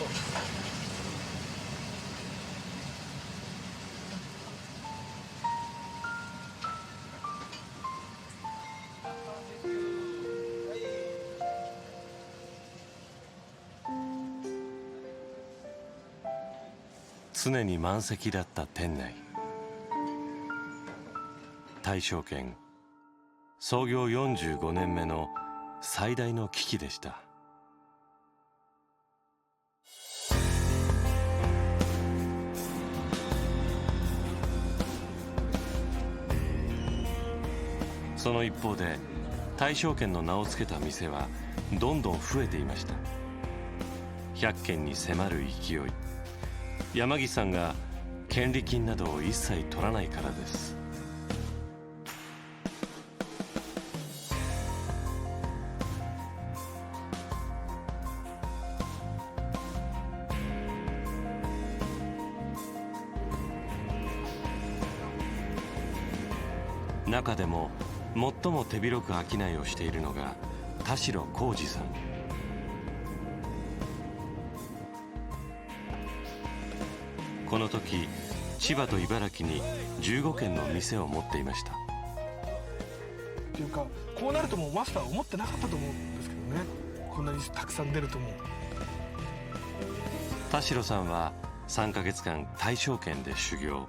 Speaker 2: 常に満席だった店内。大正軒創業45年目の最大の危機でした。その一方で大正軒の名を付けた店はどんどん増えていました。100軒に迫る勢い。山岸さんが権利金などを一切取らないからです。中でも最も手広く商いをしているのが田代浩二さん。この時千葉と茨城に15軒の店を持っていました。
Speaker 13: っていうかこうなるともうマスターは思ってなかったと思うんですけどね。
Speaker 4: こんなにたくさん出ると思う。
Speaker 2: 田代さんは3ヶ月間大正圏で修行。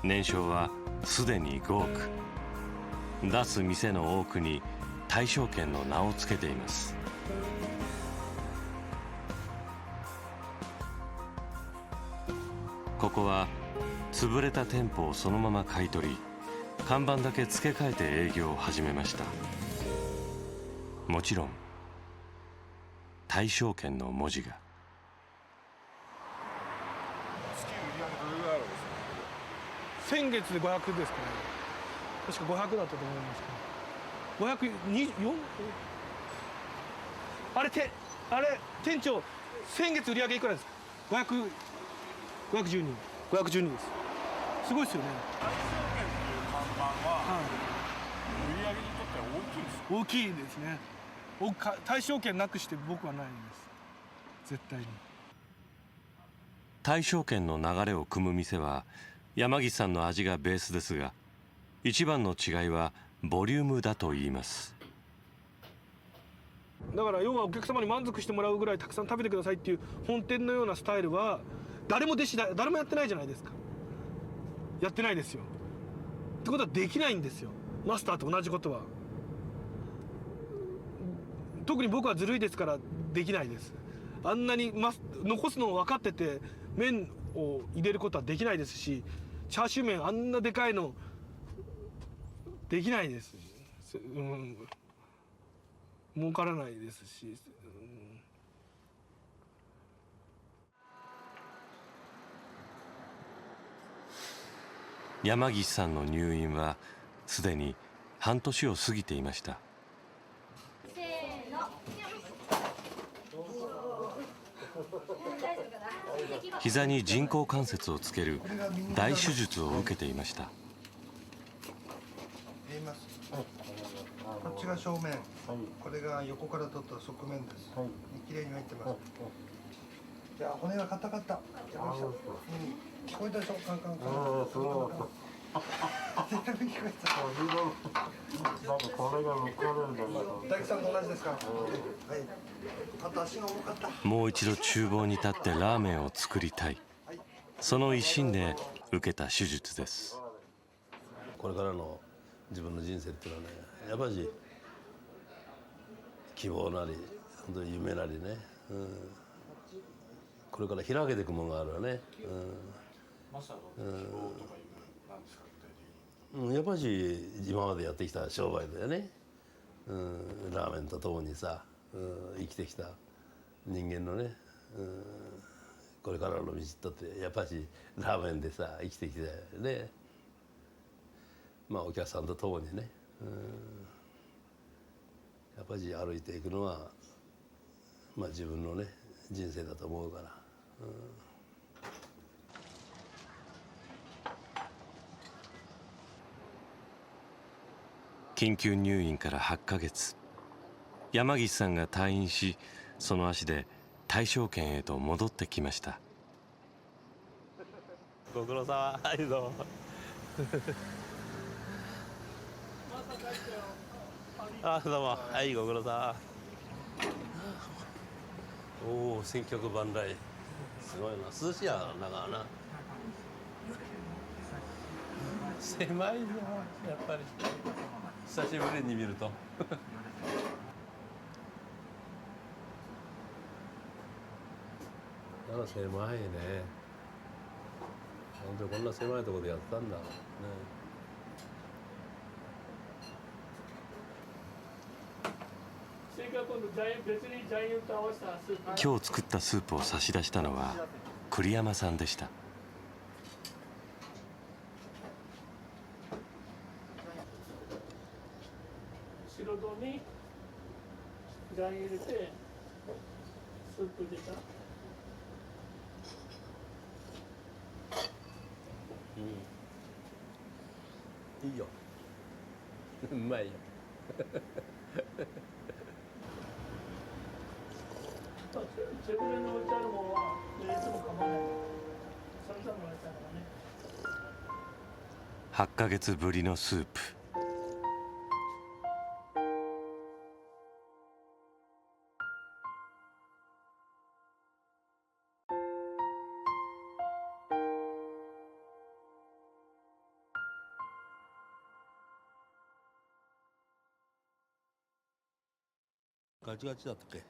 Speaker 2: 年商はすでに5億。出す店の多くに大正圏の名を付けています。ここは潰れた店舗をそのまま買い取り、看板だけ付け替えて営業を始めました。もちろん大正圏の文字が。
Speaker 4: 月売り上げどれぐらいあるんですか？先月で500ですかね。確か500だったと思いますけど、524？あれ店長、先月売り上げいくらですか？512人です。すごいですよね。
Speaker 21: 大正圏っていう看板は、売り上げにとっては大きいんですか？
Speaker 4: 大きいですね。大正圏なくして僕はないです、絶対に。
Speaker 2: 大正圏の流れを組む店は山岸さんの味がベースですが、一番の違いはボリュームだと言います。
Speaker 4: だから要はお客様に満足してもらうぐらいたくさん食べてくださいっていう本店のようなスタイルは誰もやってないじゃないですか。やってないですよ。ってことはできないんですよ、マスターと同じことは。特に僕はずるいですからできないです。あんなに残すのを分かってて麺を入れることはできないですし、チャーシュー麺あんなでかいのできないです。儲からないですし、
Speaker 2: 山岸さんの入院はすでに半年を過ぎていました。膝に人工関節をつける大手術を受けていました。
Speaker 6: 見えます。こっちが正面、これが横から取った側面です。綺麗に入ってます。いや、骨が硬かった。聞こえたでしょ、カンカンカン。絶対聞こえた。なんかこれが向こうなんだけど。大工さんと同じですか。はい。あと足が重かった。
Speaker 2: もう一度厨房に立ってラーメンを作りたい。その一心で受けた手術です。
Speaker 7: これからの自分の人生っていうのはね、やっぱり希望なり本当に夢なりね、これから開けていくものがあるわね。やっぱり今までやってきた商売だよね。ラーメンとともにさ、生きてきた人間のね、これからの道だってやっぱりラーメンでさ生きてきたよね。まあお客さんとともにね、やっぱり歩いていくのは、まあ、自分のね人生だと思うから。
Speaker 2: 緊急入院から8ヶ月、山岸さんが退院し、その足で大正圏へと戻ってきました。
Speaker 7: ご苦労様。はい、どうも。あ、どうも。はい、ご苦労様。おお、千客万来。すごいな。涼しいやながな。狭いな、やっぱり。久しぶりに見ると。あら狭いね。本当こんな狭いところでやったんだね。
Speaker 2: 今日作ったスープを差し出したのは栗山さんでした。
Speaker 4: 白土に醤油入れてスープ入れた。
Speaker 7: いいよ。うまいよ。
Speaker 4: 自分の置いてあるものはいつも構わない。それからもらえたからね。
Speaker 2: 8ヶ月ぶりのスープ。
Speaker 7: 8月だったっけ。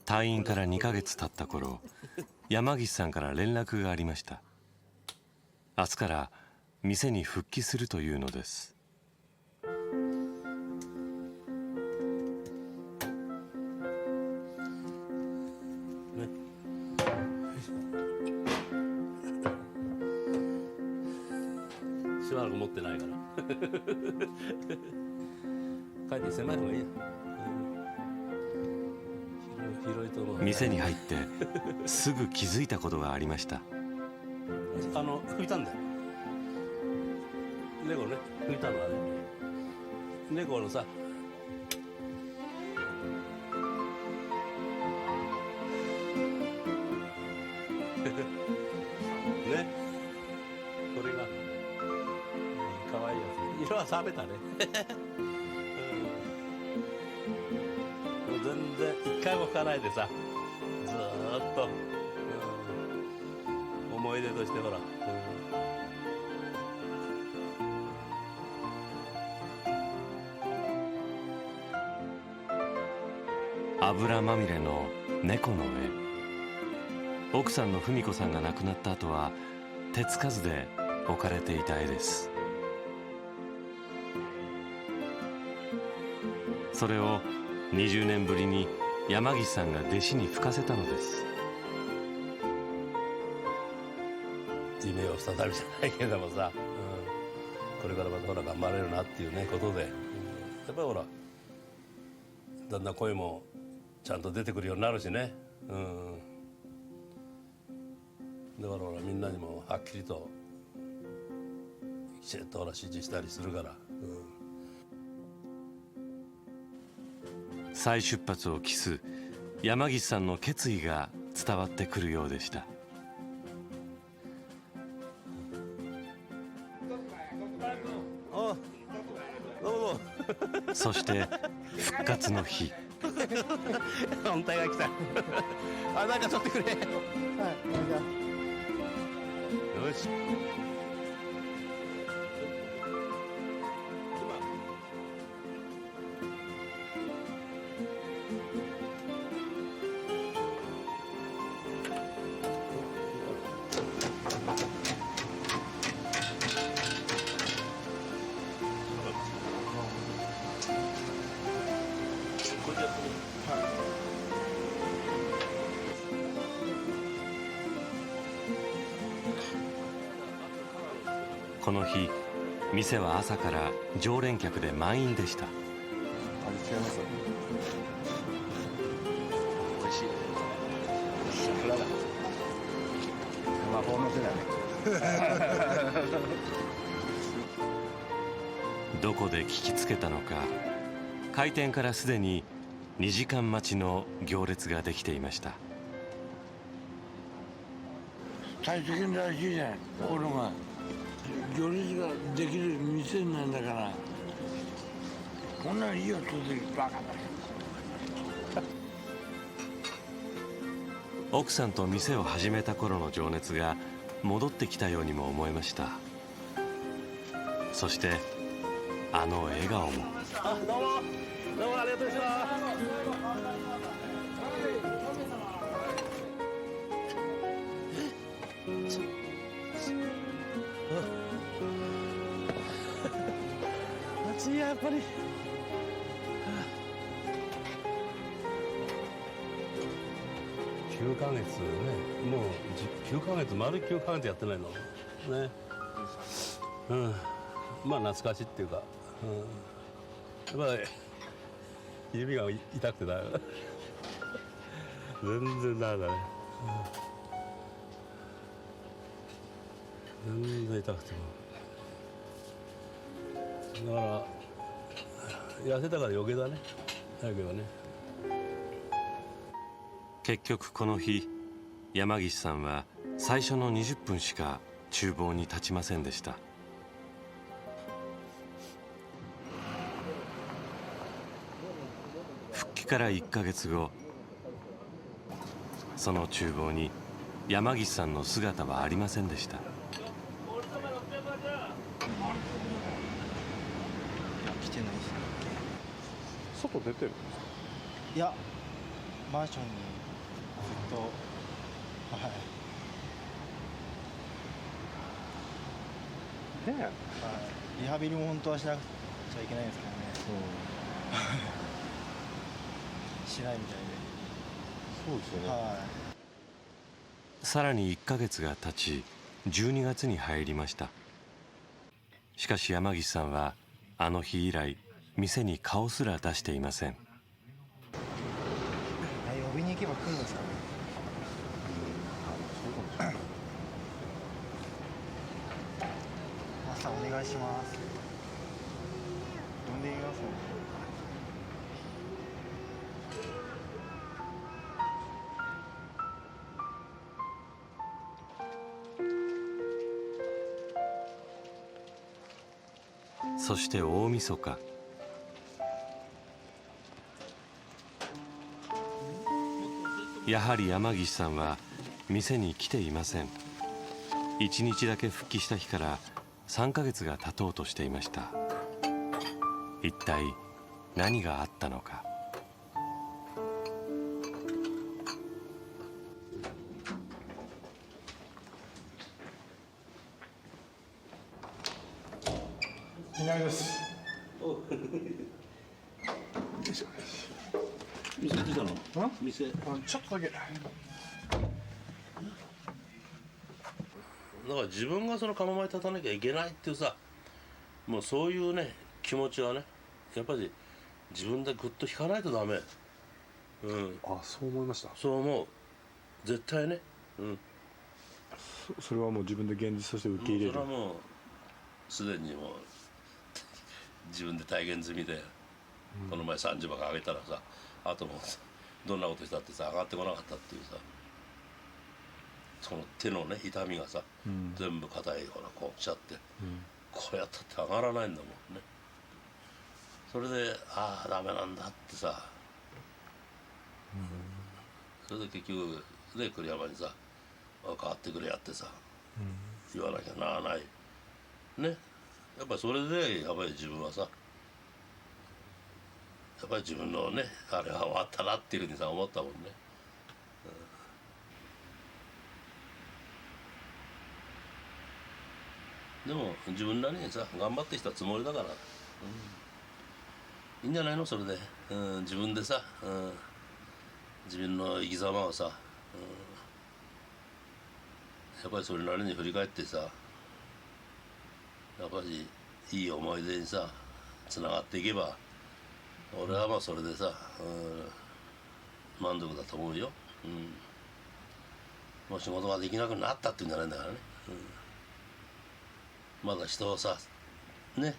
Speaker 2: 退院から2ヶ月経った頃、山岸さんから連絡がありました。明日から店に復帰するというのです。
Speaker 7: しばらく持ってないから帰って狭い方がいいや。
Speaker 2: 店に入ってすぐ気づいたことがありました。
Speaker 7: 拭いたんだよ。猫ね、拭いたのはね、猫のさ、ね、これが可愛いやつ。色は冷めたねもう全然一回も拭かないでさ、ずーっと、思い出としてほら、
Speaker 2: 油まみれの猫の絵。奥さんの文子さんが亡くなった後は手つかずで置かれていた絵です。それを20年ぶりに山岸さんが弟子に吹かせたのです。
Speaker 7: 夢を再びじゃないけどもさ、これからまたほら頑張れるなっていうねことで、やっぱりほらだんだん声もちゃんと出てくるようになるしね、だからほらみんなにもはっきりときちっとほら指示したりするから、
Speaker 2: 再出発を期す山岸さんの決意が伝わってくるようでした。そして復活の日。
Speaker 7: 本体が来たなんか取ってくれ。よし。
Speaker 2: この日、店は朝から常連客で満員でした。
Speaker 21: 味違いますよね。
Speaker 22: 美味しい。桜だ。魔法の手だね。
Speaker 2: どこで聞きつけたのか、開店からすでに2時間待ちの行列ができていました。
Speaker 13: 大変らしいじゃん、ところが行列ができる店なんだから、こんなにいい音でバカだ。
Speaker 2: 奥さんと店を始めた頃の情熱が戻ってきたようにも思えました。そしてあの笑顔も。
Speaker 7: どうもどうもありがとうございます。暑いやっぱり。9ヶ月ね、もう9ヶ月、丸9ヶ月やってないのね。まあ懐かしいっていうか、やっぱり指が痛くてだよ全然ダメだね、全然痛くても、だから痩せたから余計だね、だけどね。
Speaker 2: 結局この日、山岸さんは最初の20分しか厨房に立ちませんでした。復帰から1ヶ月後、その厨房に山岸さんの姿はありませんでした。
Speaker 1: 来てないですね。
Speaker 21: 外出てるんですか？
Speaker 1: いやマンションにずっと
Speaker 21: ねえ、
Speaker 1: リハビリも本当はしなくちゃいけないんですけどね、しないみたいで。
Speaker 21: そうですよね。
Speaker 2: さらに1ヶ月が経ち12月に入りました。しかし山岸さんはあの日以来店に顔すら出していません。
Speaker 1: 呼びに行けば来るんですかね。マスターお願いします。呼んでみますもんね。
Speaker 2: そして大晦日、やはり山岸さんは店に来ていません。1日だけ復帰した日から3ヶ月が経とうとしていました。一体何があったのか。
Speaker 6: いないです。
Speaker 7: 店出たの？店。
Speaker 6: ちょっとだけ。
Speaker 7: だから自分がその窯前立たなきゃいけないっていうさ、もうそういうね気持ちはね、やっぱり自分でグッと引かないとダメ。うん。
Speaker 21: あ、そう思いました。
Speaker 7: そう思う。絶対ね。うん。
Speaker 21: それはもう自分で現実として受け入れる。
Speaker 7: それはもうすでにもう自分で体験済みで、この前30番上げたらさ、あともどんなことしたってさ上がってこなかったっていうさ、その手のね痛みがさ、全部硬いほらこう来ちゃって、こうやったって上がらないんだもんね。それでああダメなんだってさ、それで結局ね栗山にさ変わってくれやってさ、言わなきゃならないね。やっぱりそれでやっぱり自分はさ、やっぱり自分のねあれは終わったなっていうふうにさ思ったもんね。でも自分なりにさ頑張ってきたつもりだから、いいんじゃないのそれで、自分でさ、自分の生き様をさ、やっぱりそれなりに振り返ってさ、やっぱりいい思い出にさつながっていけば、俺はまあそれでさ、満足だと思うよ。もう仕事ができなくなったっていうんじゃないんだからね。まだ人をさね、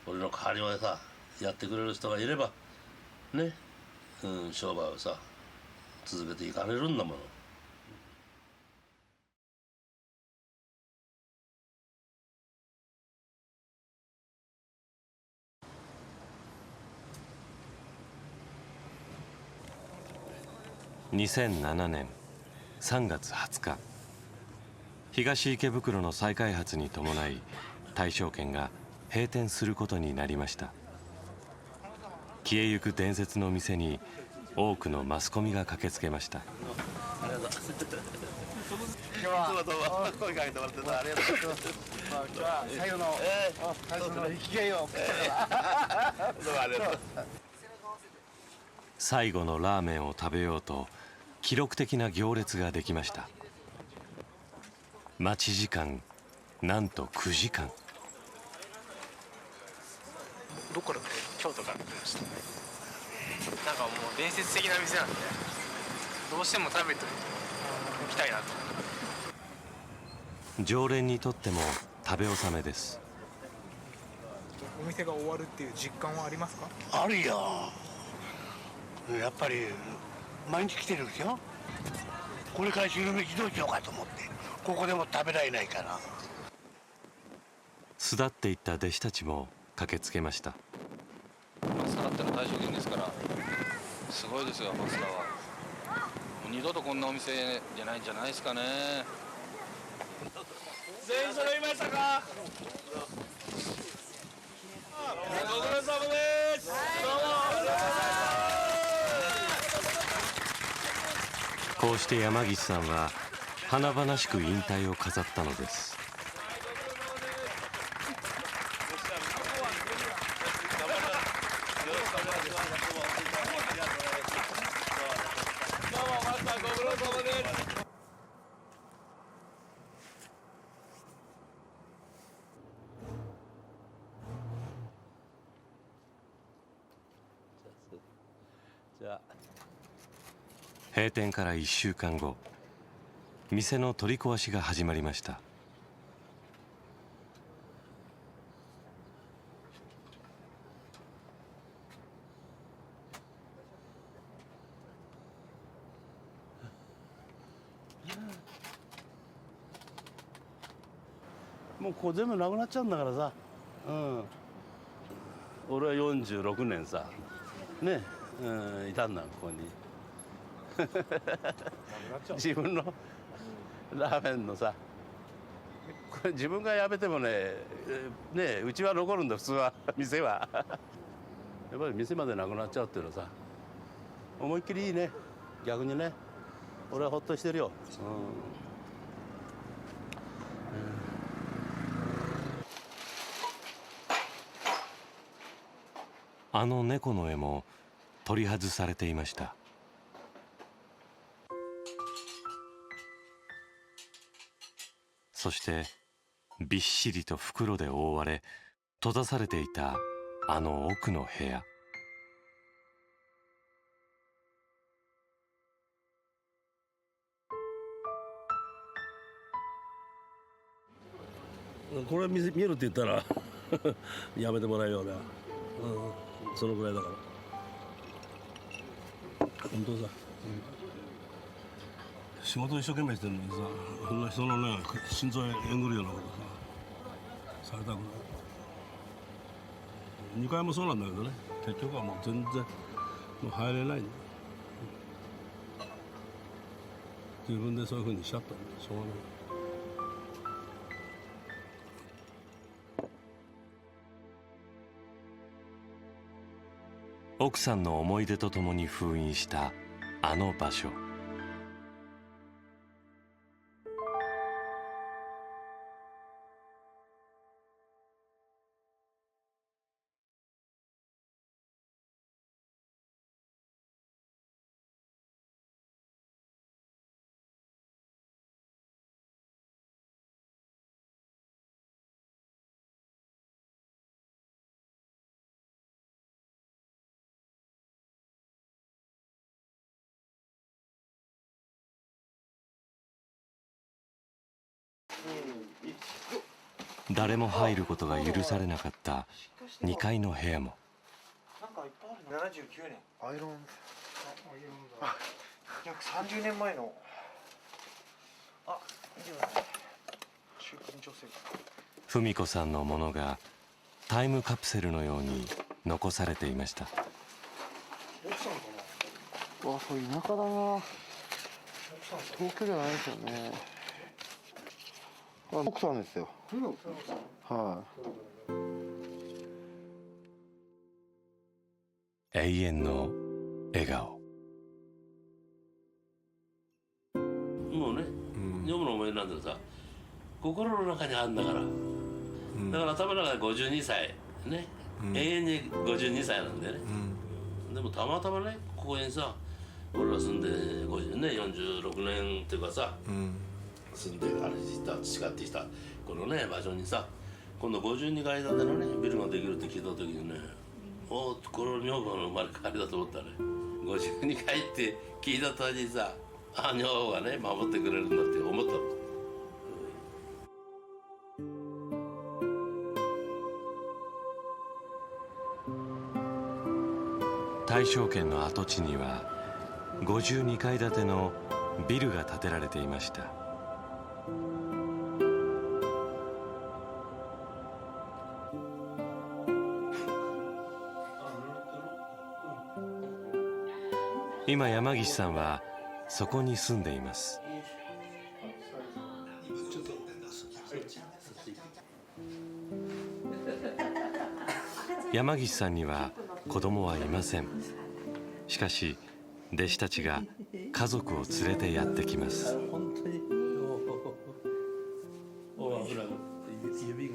Speaker 7: 俺の代わりまでさやってくれる人がいればね、商売をさ続けていかれるんだもの。
Speaker 2: 2007年3月20日、東池袋の再開発に伴い大正軒が閉店することになりました。消えゆく伝説の店に多くのマスコミが駆けつけました。
Speaker 7: ありがとう。今日はどうも声かけてもらってさありがとう。今日は最後の生きがいをどうもありがとう。
Speaker 2: 最後のラーメンを食べようと記録的な行列ができました。待ち時間なんと9時間。
Speaker 5: どこから？京都から来ました。なんかもう伝説的な店なんで、どうしても食べておきたいなと。
Speaker 2: 常連にとっても食べ納めです。
Speaker 5: お店が終わるっていう実感はありますか？
Speaker 12: あるよ。やっぱり毎日来てるんですよ。これから昼飯どうしようかと思って、ここでも食べられないから。
Speaker 2: 巣立っていった弟子たちも駆けつけました。
Speaker 15: マスターだったら大将軍ですから、すごいですよマスターは。もう二度とこんなお店じゃないんじゃないですかね。
Speaker 7: 全員揃いましたか？ご苦労様です。どうも。
Speaker 2: こうして山岸さんは華々しく引退を飾ったのです。閉店から1週間後、店の取り壊しが始まりました。
Speaker 7: もうここ全部なくなっちゃうんだからさ、俺は46年さね、いたんだここに。自分のラーメンのさ、これ自分が辞めてもねうちは残るんだ普通は。店はやっぱり店までなくなっちゃうっていうのはさ、思いっきりいいね。逆にね、俺はほっとしてるよ。
Speaker 2: あの猫の絵も取り外されていました。そしてびっしりと袋で覆われ閉ざされていたあの奥の部屋。
Speaker 7: これ見るって言ったらやめてもらえよ俺は、そのぐらいだから本当さ、仕事一生懸命してるのにさ、そんな人のね心臓えぐるようなことさされたくない。2回もそうなんだけどね、結局はもう全然もう入れないんだよ。自分でそういうふうにしちゃったんだよ、しょうがない。
Speaker 2: 奥さんの思い出とともに封印したあの場所。誰も入ることが許されなかった2階の部屋も。
Speaker 1: なんかいっぱいあるね。79年アイロン、約30年前の、いいじゃない、中華人女性。
Speaker 2: 文子さんのものがタイムカプセルのように残されていました。
Speaker 1: 奥さんかな。わ、それ田舎だな。東京じゃないですよね。奥さんですよ。はい。
Speaker 2: 永遠の笑顔。
Speaker 7: もうね、読むのお前なんだけどさ、心の中にあるんだから、だから頭の中で52歳ね、永遠に52歳なんでね、でもたまたまねここにさ、俺ら住んで50ね46年っていうかさ、住んであれした培ってきたこのね場所にさ、今度52階建てのねビルができるって聞いた時にね、これ女房の生まれ変わりだと思ったね。52階って聞いた途端にさ、女房がね守ってくれるんだって思った。
Speaker 2: 大正圏の跡地には52階建てのビルが建てられていました。今山岸さんはそこに住んでいます。山岸さんには子供はいません。しかし弟子たちが家族を連れてやってきます。
Speaker 14: 本当に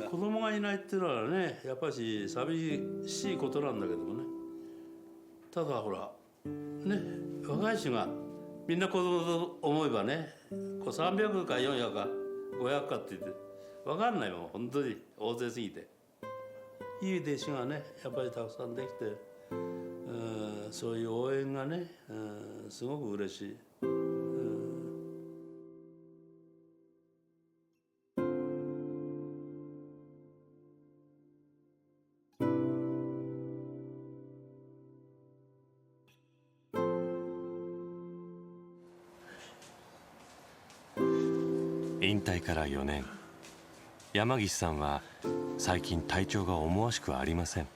Speaker 14: 子供がいないっていうのはね、やっぱり寂しいことなんだけどもね。ただほらね、若い人がみんな子供と思えばね、こう300か400か500かって言って分かんないもん、本当に大勢すぎて。いい弟子がねやっぱりたくさんできて、そういう応援がね、すごく嬉しい。
Speaker 2: 引退から4年、山岸さんは最近体調が思わしくありません。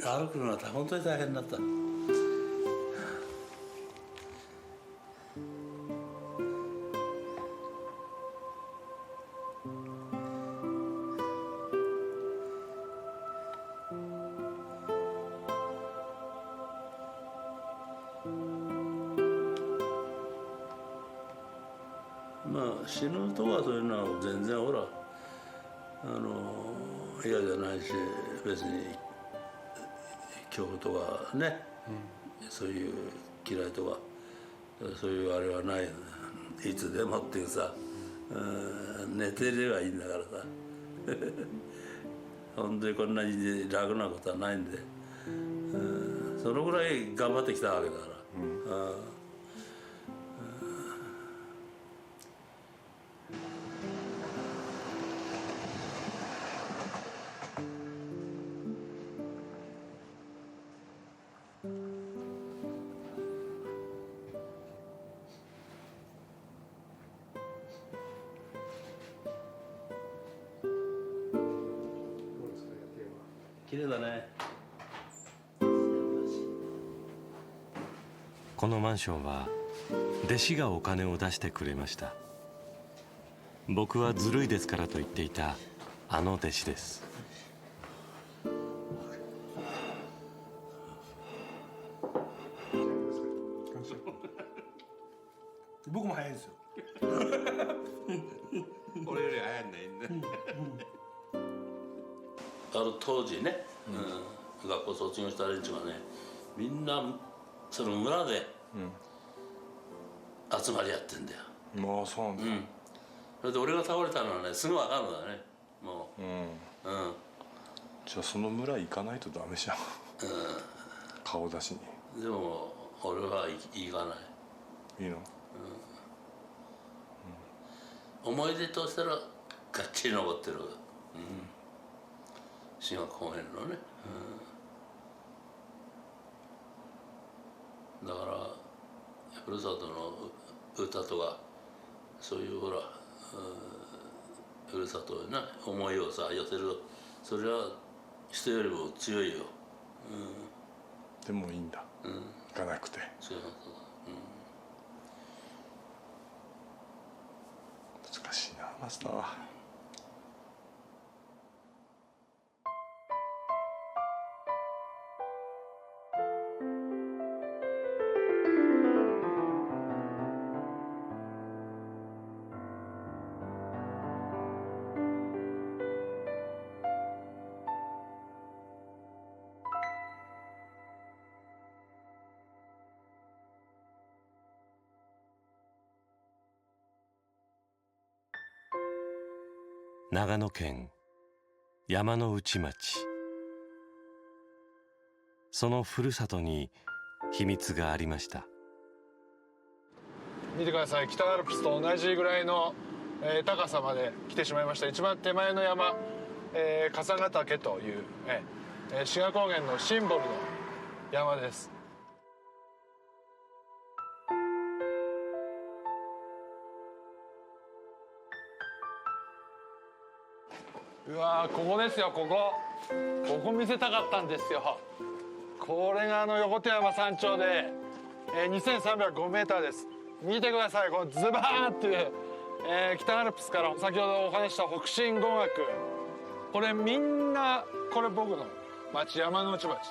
Speaker 14: 歩くのは本当に大変だった。まあ死ぬとかそういうのは全然ほら嫌じゃないし、別に恐怖とかね、そういう嫌いとかそういうあれはない。いつでもっていうさ、寝てればいいんだからさ本当にこんなに楽なことはないんで、そのぐらい頑張ってきたわけだから。綺麗だね。
Speaker 2: このマンションは弟子がお金を出してくれました。僕はずるいですからと言っていたあの弟子です。
Speaker 4: 僕も早いんですよ
Speaker 7: 俺より早いんだよね。
Speaker 14: 当時ね、学校卒業した連中がね、みんなその村で集まりやってんだよ。
Speaker 21: まあそうなんだ。
Speaker 14: それで俺が倒れたのはねすぐ分かるんだね、もう。
Speaker 21: じゃあその村行かないとダメじゃん。顔出しに。
Speaker 14: でも俺は行かない。
Speaker 21: いいの？
Speaker 14: 思い出としたらがっちり残ってる。滋賀公園のね、だからふるさとの歌とかそういうほら、ふるさとにね思いをさ寄せる、それは人よりも強いよ。
Speaker 21: でもいいんだ、行かなくて。難しいなマスターは。
Speaker 2: 長野県山ノ内町、そのふるさとに秘密がありました。
Speaker 16: 見てください、北アルプスと同じぐらいの、高さまで来てしまいました。一番手前の山、笠ヶ岳という、志賀高原のシンボルの山です。うわー、ここですよ、ここ見せたかったんですよ。これが横手山山頂で、2305メーターです。見てください、このズバーンっていう北アルプスから先ほどお話した北進語学、これみんなこれ僕の町山ノ内町です。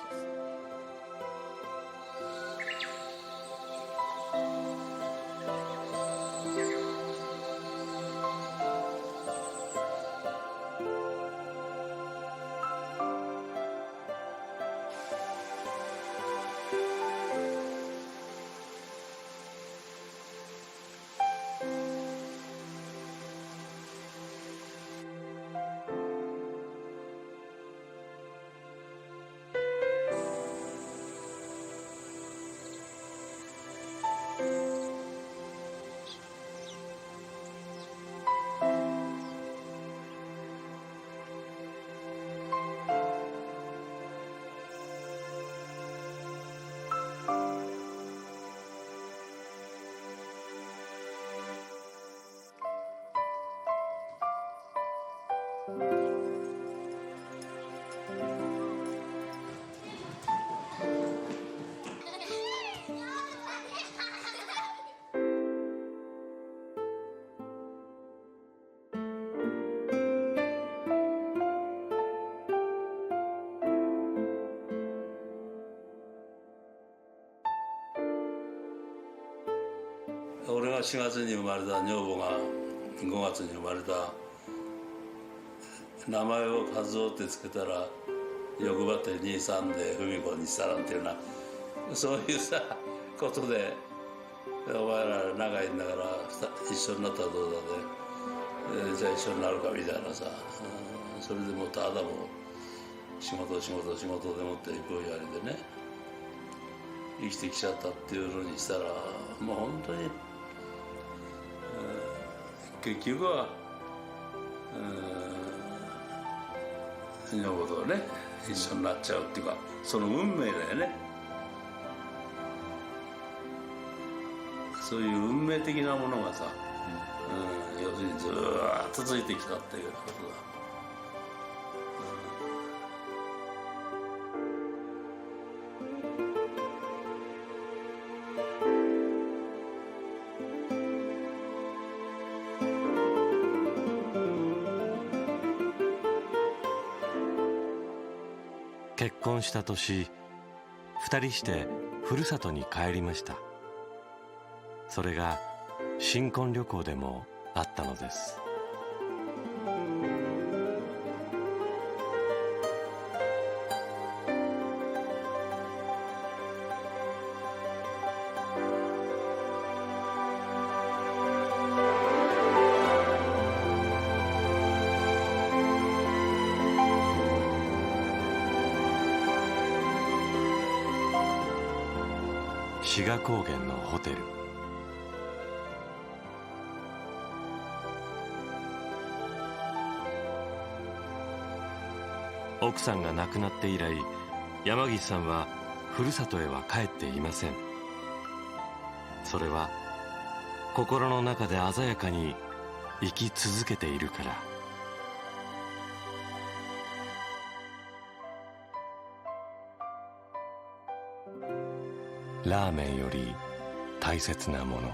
Speaker 14: 俺が4月に生まれた、女房が5月に生まれた。名前を和夫ってつけたら欲張って23で文子にしたなんていうな、そういうさことで、お前ら仲いいんだから一緒になったらどうだで、じゃあ一緒になるかみたいなさ、それでもうただも仕事でもって一方やりでね生きてきちゃったっていうのにしたら、もう本当に、結局は女房とね一緒になっちゃうっていうか、その運命だよね。そういう運命的なものがさ、要するにずーっと続いてきたっていうことだ。
Speaker 2: 結婚した年、2人してふるさとに帰りました。それが新婚旅行でもあったのです。志賀高原のホテル。奥さんが亡くなって以来、山岸さんはふるさとへは帰っていません。それは心の中で鮮やかに生き続けているから。ラーメンより大切なもの。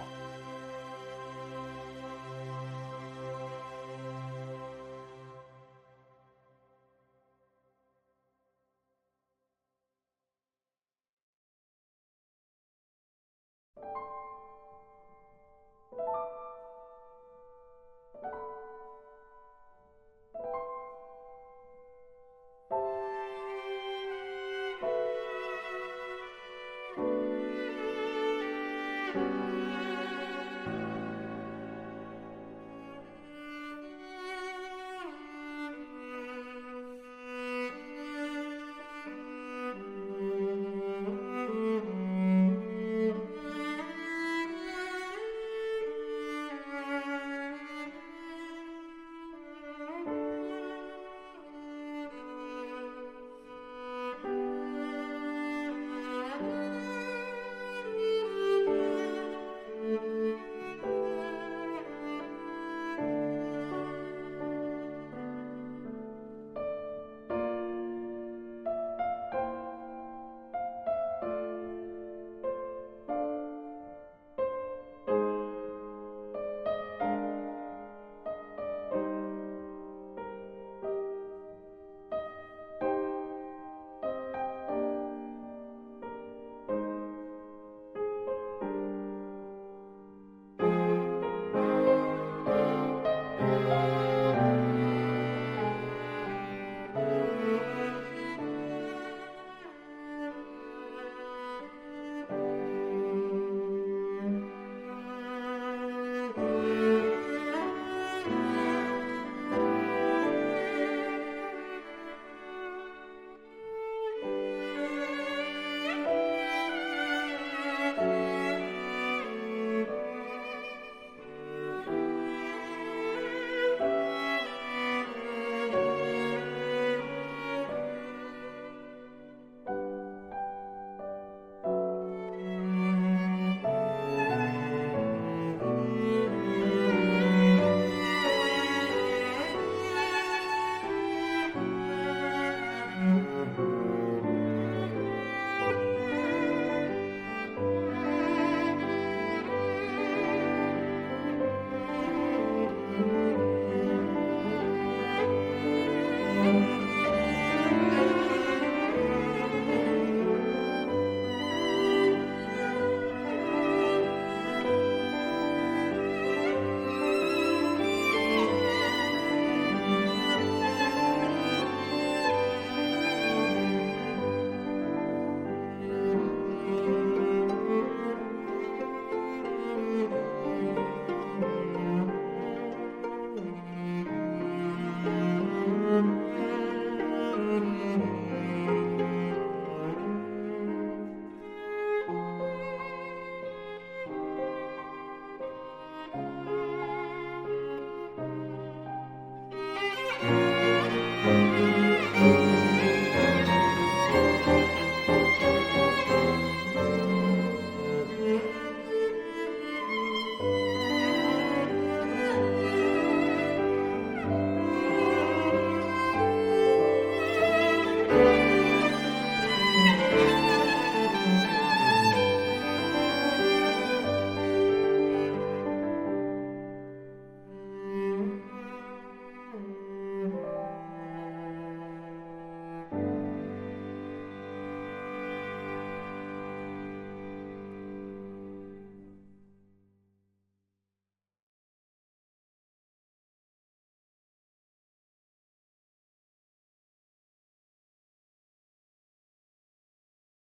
Speaker 2: す。